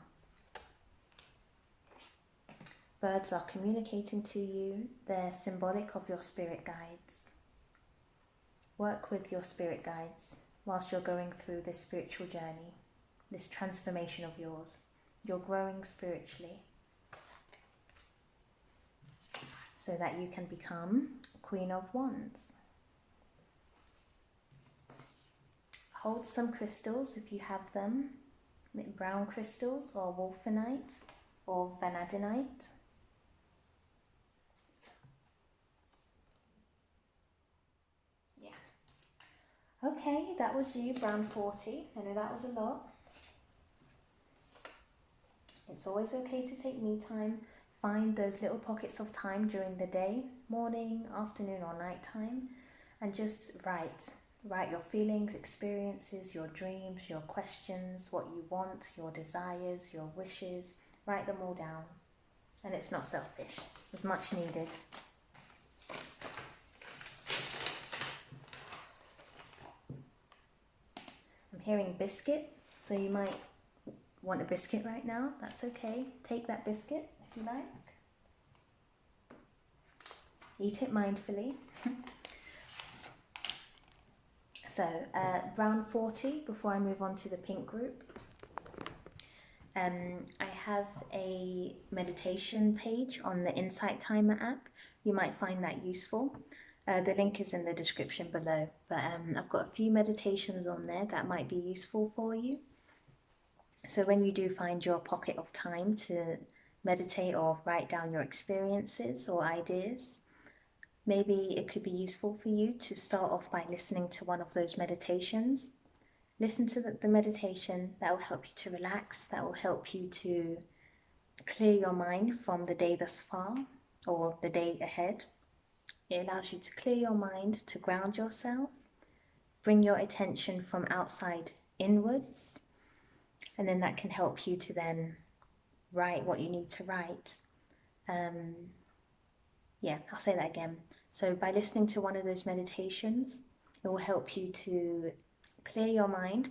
Birds are communicating to you. They're symbolic of your spirit guides. Work with your spirit guides whilst you're going through this spiritual journey, this transformation of yours. You're growing spiritually so that you can become Queen of Wands. Hold some crystals if you have them, brown crystals or wolfenite or vanadinite. Yeah. Okay, that was you, Brown 40. I know that was a lot. It's always okay to take me time. Find those little pockets of time during the day, morning, afternoon or night time, and just write. Write your feelings, experiences, your dreams, your questions, what you want, your desires, your wishes. Write them all down. And it's not selfish. It's much needed. I'm hearing biscuit, so you might want a biscuit right now. That's okay. Take that biscuit if you like. Eat it mindfully. So, Brown 40, before I move on to the pink group, I have a meditation page on the Insight Timer app. You might find that useful. The link is in the description below, but I've got a few meditations on there that might be useful for you. So when you do find your pocket of time to meditate or write down your experiences or ideas, maybe it could be useful for you to start off by listening to one of those meditations. Listen to the meditation. That will help you to relax. That will help you to clear your mind from the day thus far or the day ahead. It allows you to clear your mind, to ground yourself, bring your attention from outside inwards, and then that can help you to then write what you need to write. Yeah, I'll say that again. So by listening to one of those meditations, it will help you to clear your mind,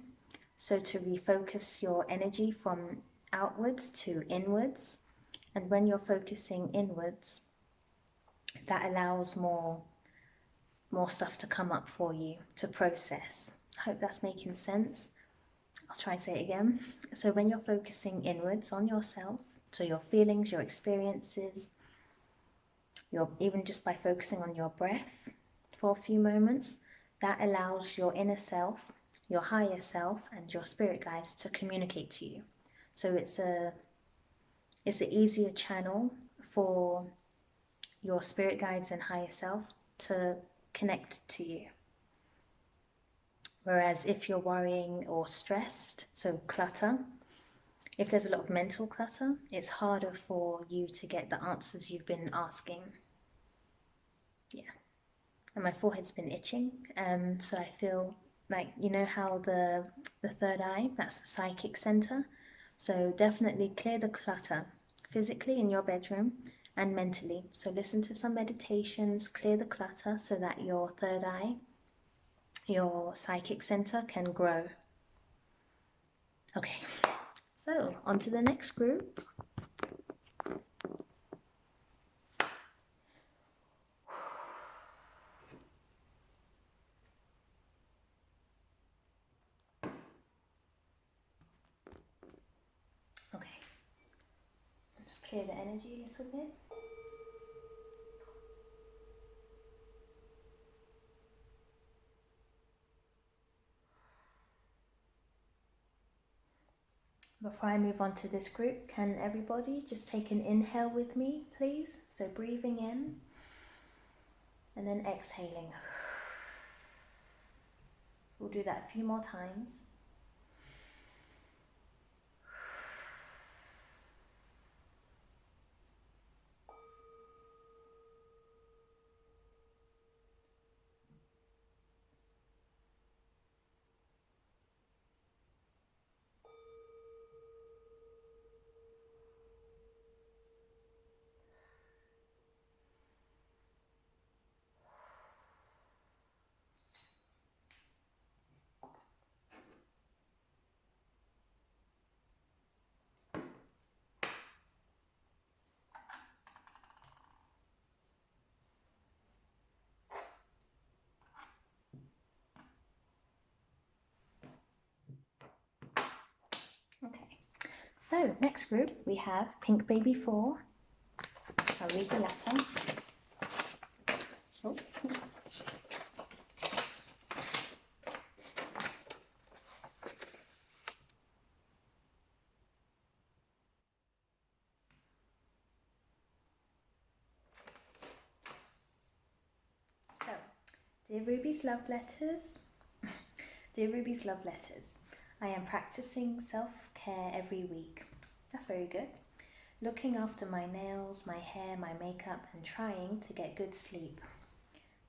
so to refocus your energy from outwards to inwards. And when you're focusing inwards, that allows more stuff to come up for you to process. I hope that's making sense. I'll try and say it again. So when you're focusing inwards on yourself, so your feelings, your experiences, even just by focusing on your breath for a few moments, that allows your inner self, your higher self, and your spirit guides to communicate to you. So it's an easier channel for your spirit guides and higher self to connect to you. Whereas if you're worrying or stressed, so clutter, if there's a lot of mental clutter, it's harder for you to get the answers you've been asking. Yeah. And my forehead's been itching, so I feel like, you know how the third eye, that's the psychic center. So definitely clear the clutter physically in your bedroom and mentally. So listen to some meditations, clear the clutter so that your third eye, your psychic center, can grow. Okay, so on to the next group. Okay, just clear the energy a little bit. Before I move on to this group, can everybody just take an inhale with me, please? So breathing in and then exhaling. We'll do that a few more times. Okay, so next group we have Pink Baby 4. I'll read the letter. Oh. So, dear Ruby's love letters. Dear Ruby's love letters. I am practicing self-care every week. That's very good. Looking after my nails, my hair, my makeup, and trying to get good sleep.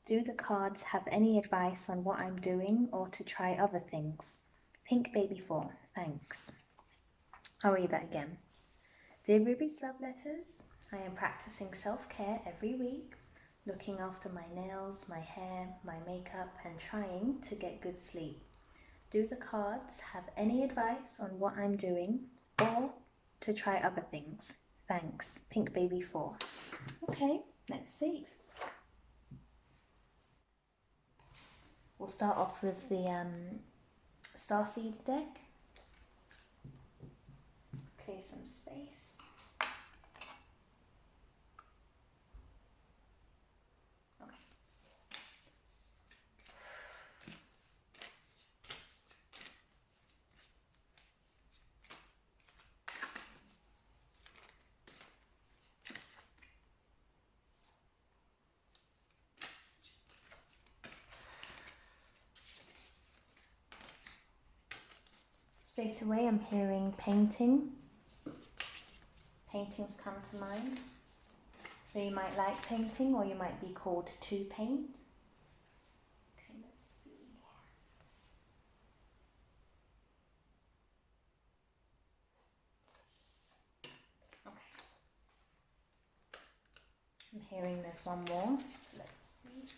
Do the cards have any advice on what I'm doing or to try other things? Pink Baby 4, thanks. I'll read that again. Dear Ruby's love letters, I am practicing self-care every week, looking after my nails, my hair, my makeup, and trying to get good sleep. Do the cards have any advice on what I'm doing or to try other things? Thanks, Pink Baby 4. Okay, let's see. We'll start off with the Starseed deck. Clear some space. Okay. Straight away I'm hearing painting. Paintings come to mind. So you might like painting or you might be called to paint. Okay, let's see. Okay. I'm hearing there's one more, so let's see. Let me see.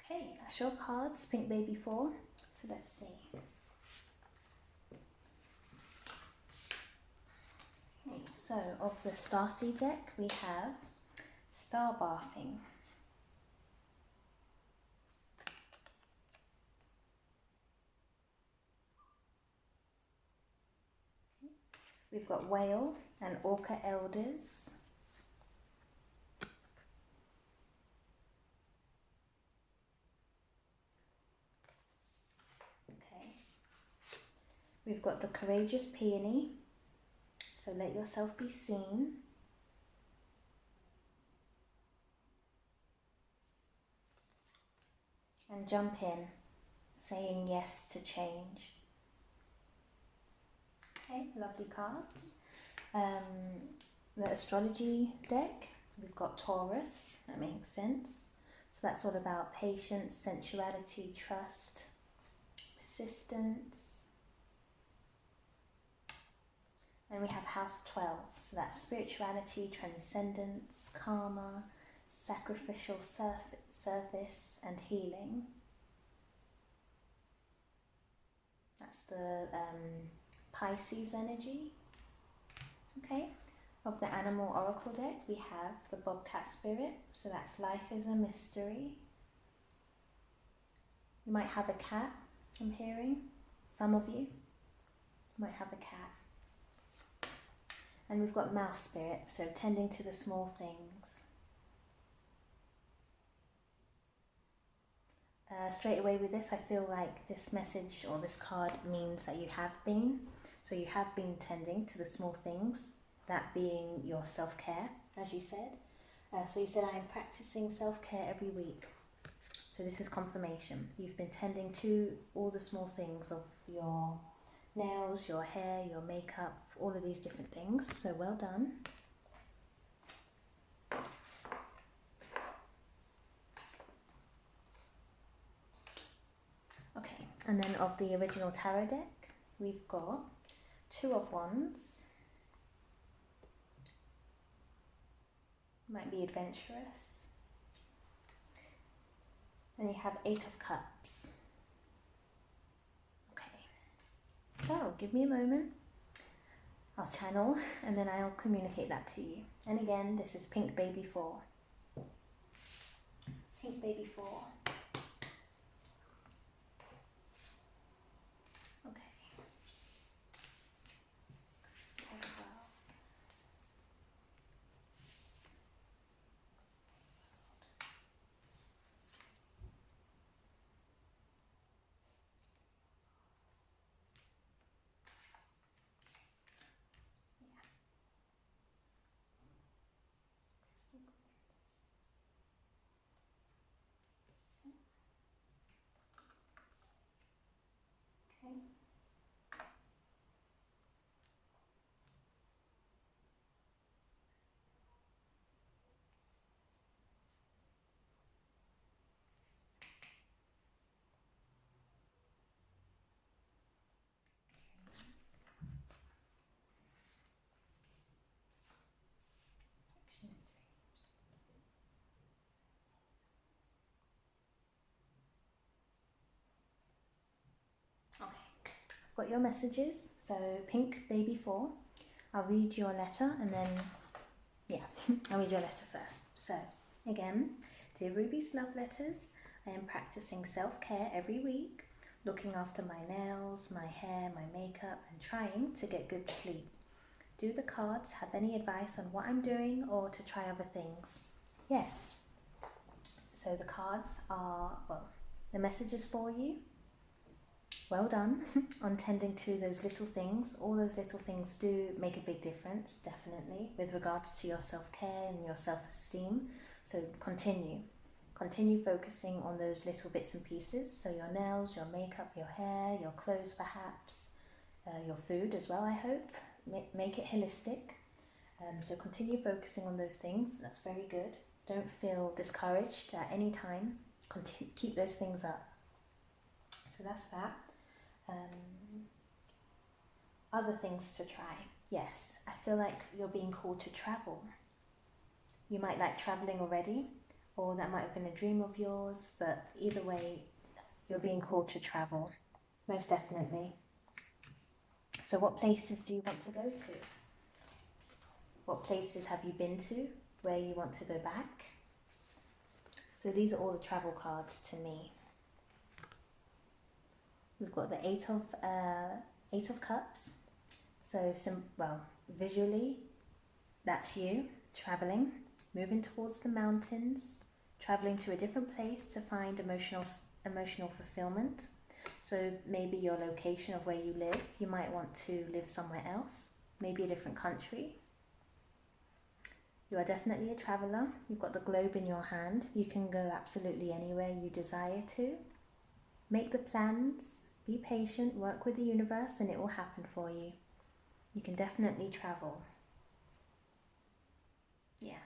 Okay, that's your cards, Pink Baby 4. So let's see. Okay, so of the Starseed deck, we have Star Bathing. We've got Whale and Orca Elders. Okay. We've got the Courageous Peony. So let yourself be seen. And Jump In, saying yes to change. Okay, lovely cards. The astrology deck, we've got Taurus, that makes sense. So that's all about patience, sensuality, trust, persistence. And we have House 12, so that's spirituality, transcendence, karma, sacrificial service, and healing. That's the Pisces energy. Okay. Of the Animal Oracle deck, we have the Bobcat Spirit, so that's life is a mystery. You might have a cat, I'm hearing, some of you. Might have a cat. And we've got mouse spirit, so tending to the small things. Straight away with this, I feel like this message or this card means that you have been. So you have been tending to the small things, that being your self-care, as you said. So you said, I am practicing self-care every week. So this is confirmation. You've been tending to all the small things of your nails, your hair, your makeup, all of these different things. So well done. Okay, and then of the original tarot deck, we've got 2 of Wands. Might be adventurous. And you have 8 of Cups. Okay, so give me a moment. I'll channel and then I'll communicate that to you. And again, this is Pink Baby 4. Pink Baby 4. Okay. Okay. Okay, I've got your messages. So Pink Baby 4, I'll read your letter and then, yeah, I'll read your letter first. So again, dear Ruby's love letters, I am practicing self-care every week, looking after my nails, my hair, my makeup, and trying to get good sleep. Do the cards have any advice on what I'm doing or to try other things? Yes. So the cards are, well, the messages for you. Well done on tending to those little things. All those little things do make a big difference, definitely, with regards to your self-care and your self-esteem. So continue focusing on those little bits and pieces. So your nails, your makeup, your hair, your clothes perhaps, your food as well, I hope. Make it holistic. So continue focusing on those things. That's very good. Don't feel discouraged at any time. Keep those things up. So that's that. Other things to try. Yes, I feel like you're being called to travel. You might like traveling already, or that might have been a dream of yours, but either way, you're being called to travel, most definitely. So what places do you want to go to? What places have you been to where you want to go back? So these are all the travel cards to me. We've got the Eight of Cups. So visually, that's you traveling, moving towards the mountains, traveling to a different place to find emotional fulfillment. So maybe your location of where you live, you might want to live somewhere else, maybe a different country. You are definitely a traveler. You've got the globe in your hand. You can go absolutely anywhere you desire to. Make the plans, be patient, work with the universe, and it will happen for you. You can definitely travel. Yeah.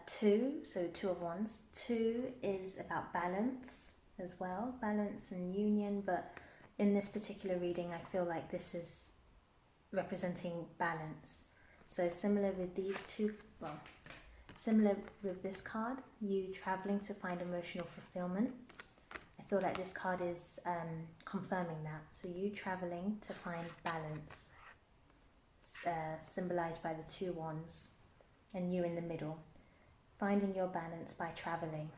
2, so 2 of Wands. 2 is about balance as well, balance and union, but in this particular reading, I feel like this is representing balance. So similar with these two, well, similar with this card, you traveling to find emotional fulfillment. I feel like this card is confirming that. So you traveling to find balance, symbolized by the 2 wands, and you in the middle. Finding your balance by traveling,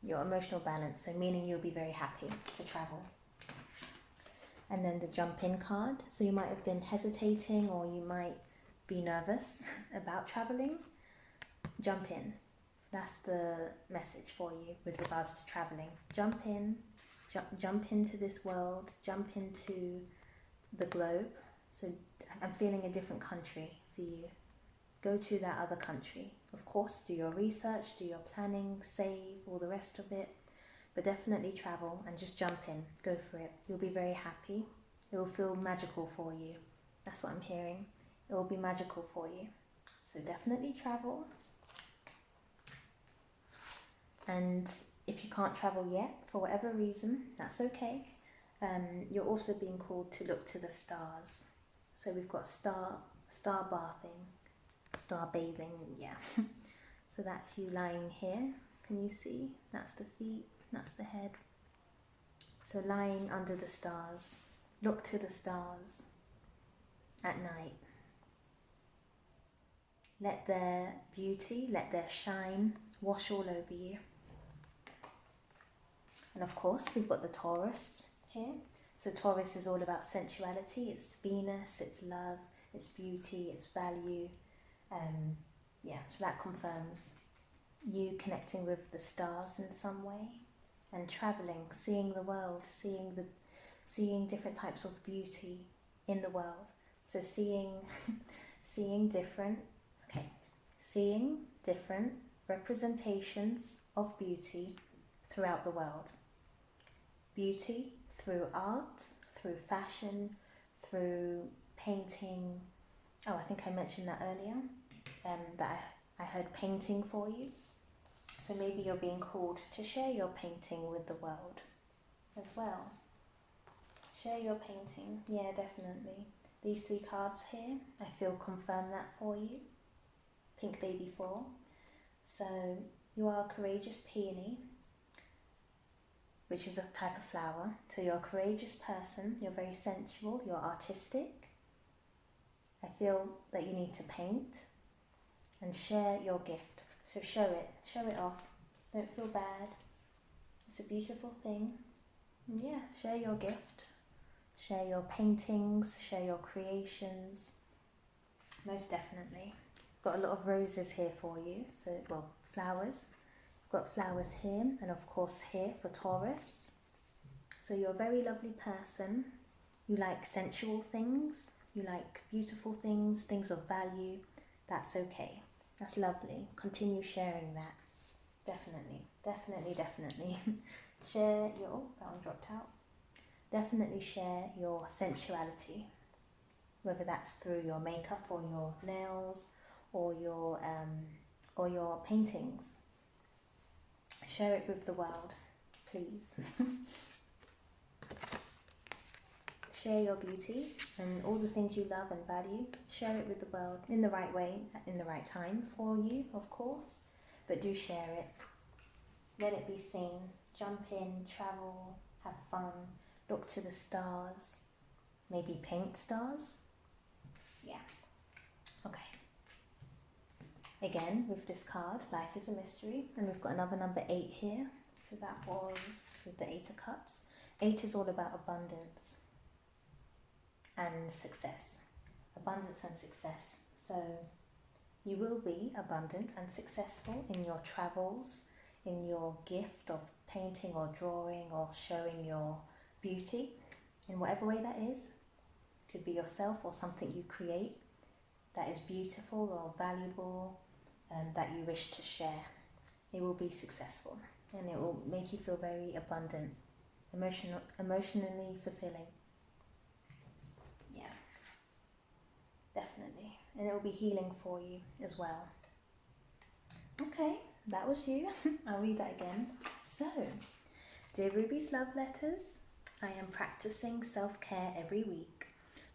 your emotional balance, so meaning you'll be very happy to travel. and then the jump in card. So you might have been hesitating, or you might be nervous about traveling. Jump in. That's the message for you with regards to traveling. Jump in, jump into this world, jump into the globe. So I'm feeling a different country for you. Go to that other country. Of course, do your research, do your planning, save, all the rest of it. But definitely travel and just jump in. Go for it. You'll be very happy. It will feel magical for you. That's what I'm hearing. It will be magical for you. So definitely travel. And if you can't travel yet, for whatever reason, that's okay. You're also being called to look to the stars. So we've got star bathing, yeah. So that's you lying here. Can you see? That's the feet, that's the head. So lying under the stars. Look to the stars at night. Let their beauty, let their shine wash all over you. And of course, we've got the Taurus here. So Taurus is all about sensuality. It's Venus, it's love, it's beauty, it's value. Yeah, so that confirms you connecting with the stars in some way and traveling, seeing the world, seeing different types of beauty in the world. So seeing different representations of beauty throughout the world. Beauty through art, through fashion, through painting. Oh, I think I mentioned that earlier, that I heard painting for you. So maybe you're being called to share your painting with the world as well. Share your painting, yeah, definitely. These 3 cards here, I feel confirm that for you. Pink Baby 4. So you are a courageous peony, which is a type of flower. So you're a courageous person, you're very sensual, you're artistic. I feel that you need to paint and share your gift. So show it off. Don't feel bad. It's a beautiful thing. And yeah, share your gift. Share your paintings, share your creations. Most definitely. Got a lot of roses here for you. So, well, flowers. I've got flowers here, and of course here for Taurus. So you're a very lovely person. You like sensual things. You like beautiful things, things of value. That's okay. That's lovely. Continue sharing that. Definitely. Share your, oh, that one dropped out. Definitely share your sensuality, whether that's through your makeup or your nails or your paintings. Share it with the world, please. Share your beauty and all the things you love and value. Share it with the world in the right way, in the right time for you, of course. But do share it. Let it be seen. Jump in, travel, have fun, look to the stars. Maybe paint stars. Yeah. Okay. Again, with this card, life is a mystery. And we've got another number 8 here. So that was with the 8 of Cups. 8 is all about abundance and success. Abundance and success. So you will be abundant and successful in your travels, in your gift of painting or drawing or showing your beauty, in whatever way that is. Could be yourself or something you create that is beautiful or valuable, that you wish to share. It will be successful and it will make you feel very abundant, emotionally fulfilling. Yeah, definitely. And it will be healing for you as well. Okay, that was you. I'll read that again. So, dear Ruby's love letters, I am practicing self-care every week,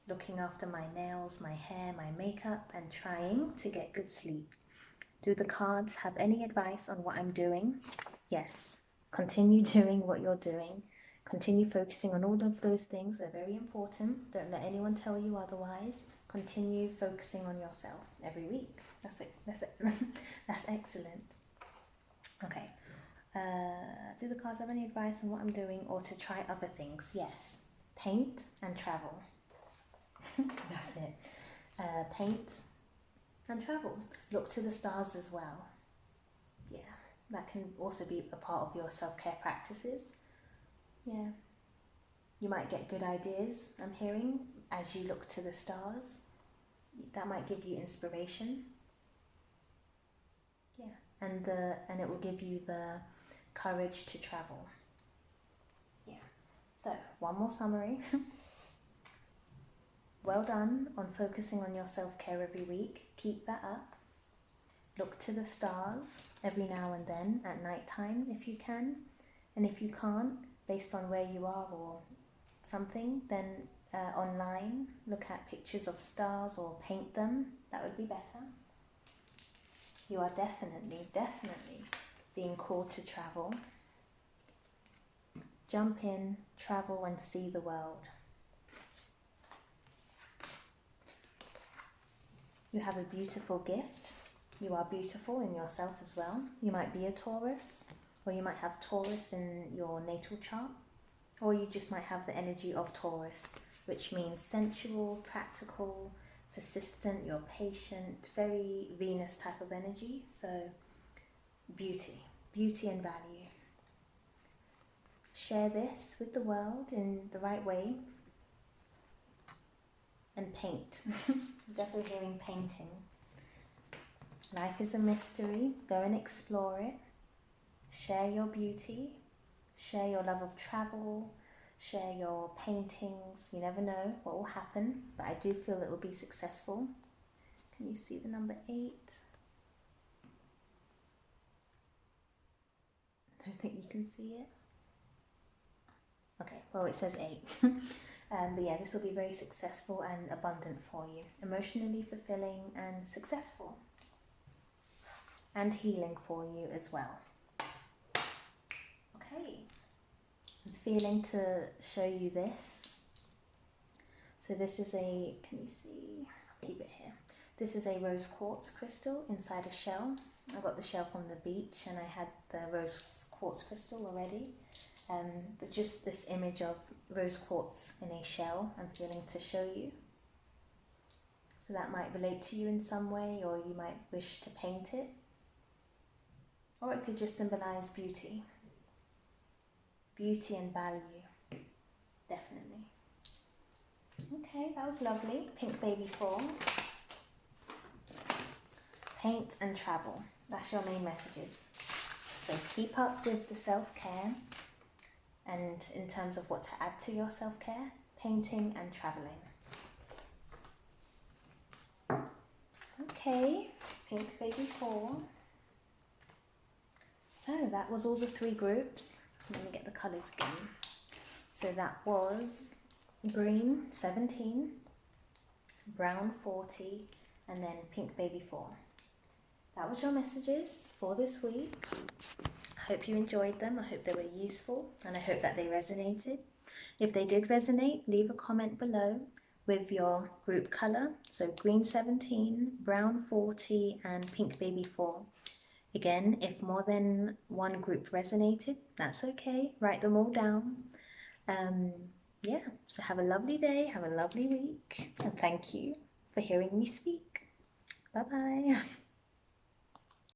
looking after my nails, my hair, my makeup, and trying to get good sleep. Do the cards have any advice on what I'm doing? Yes. Continue doing what you're doing. Continue focusing on all of those things. They're very important. Don't let anyone tell you otherwise. Continue focusing on yourself every week. That's it. That's excellent. Okay. Do the cards have any advice on what I'm doing or to try other things? Yes. paint and travel. That's it. Paint and travel. Look to the stars as well. Yeah, that can also be a part of your self-care practices. Yeah, you might get good ideas, I'm hearing, as you look to the stars. That might give you inspiration. Yeah, and it will give you the courage to travel. Yeah. So, one more summary. Well done on focusing on your self-care every week. Keep that up. Look to the stars every now and then at night time if you can. And if you can't, based on where you are or something, then online, look at pictures of stars or paint them. That would be better. You are definitely being called to travel. Jump in, travel and see the world. You have a beautiful gift. You are beautiful in yourself as well. You might be a Taurus, or you might have Taurus in your natal chart, or you just might have the energy of Taurus, which means sensual, practical, persistent, you're patient, very Venus type of energy. So beauty and value. Share this with the world in the right way. And paint. Definitely hearing painting. Life is a mystery. Go and explore it. Share your beauty. Share your love of travel. Share your paintings. You never know what will happen, but I do feel it will be successful. Can you see the number 8? I don't think you can see it. Okay, well it says 8. But yeah, this will be very successful and abundant for you. Emotionally fulfilling and successful. And healing for you as well. Okay. I'm feeling to show you this. So this is a, can you see? I'll keep it here. This is a rose quartz crystal inside a shell. I got the shell from the beach and I had the rose quartz crystal already. But just this image of rose quartz in a shell I'm feeling to show you. So that might relate to you in some way, or you might wish to paint it. Or it could just symbolize beauty. Beauty and value. Definitely. Okay, that was lovely. Pink Baby 4. Paint and travel. That's your main messages. So keep up with the self-care. And in terms of what to add to your self-care, painting and traveling. Okay, Pink Baby 4. So that was all the 3 groups. Let me get the colours again. So that was green 17, brown 40, and then Pink Baby 4. That was your messages for this week. I hope you enjoyed them. I hope they were useful and I hope that they resonated. If they did resonate, leave a comment below with your group colour. So green 17, brown 40 and Pink Baby 4. Again, if more than one group resonated, that's okay. Write them all down. Yeah, so have a lovely day, have a lovely week, and thank you for hearing me speak. Bye-bye.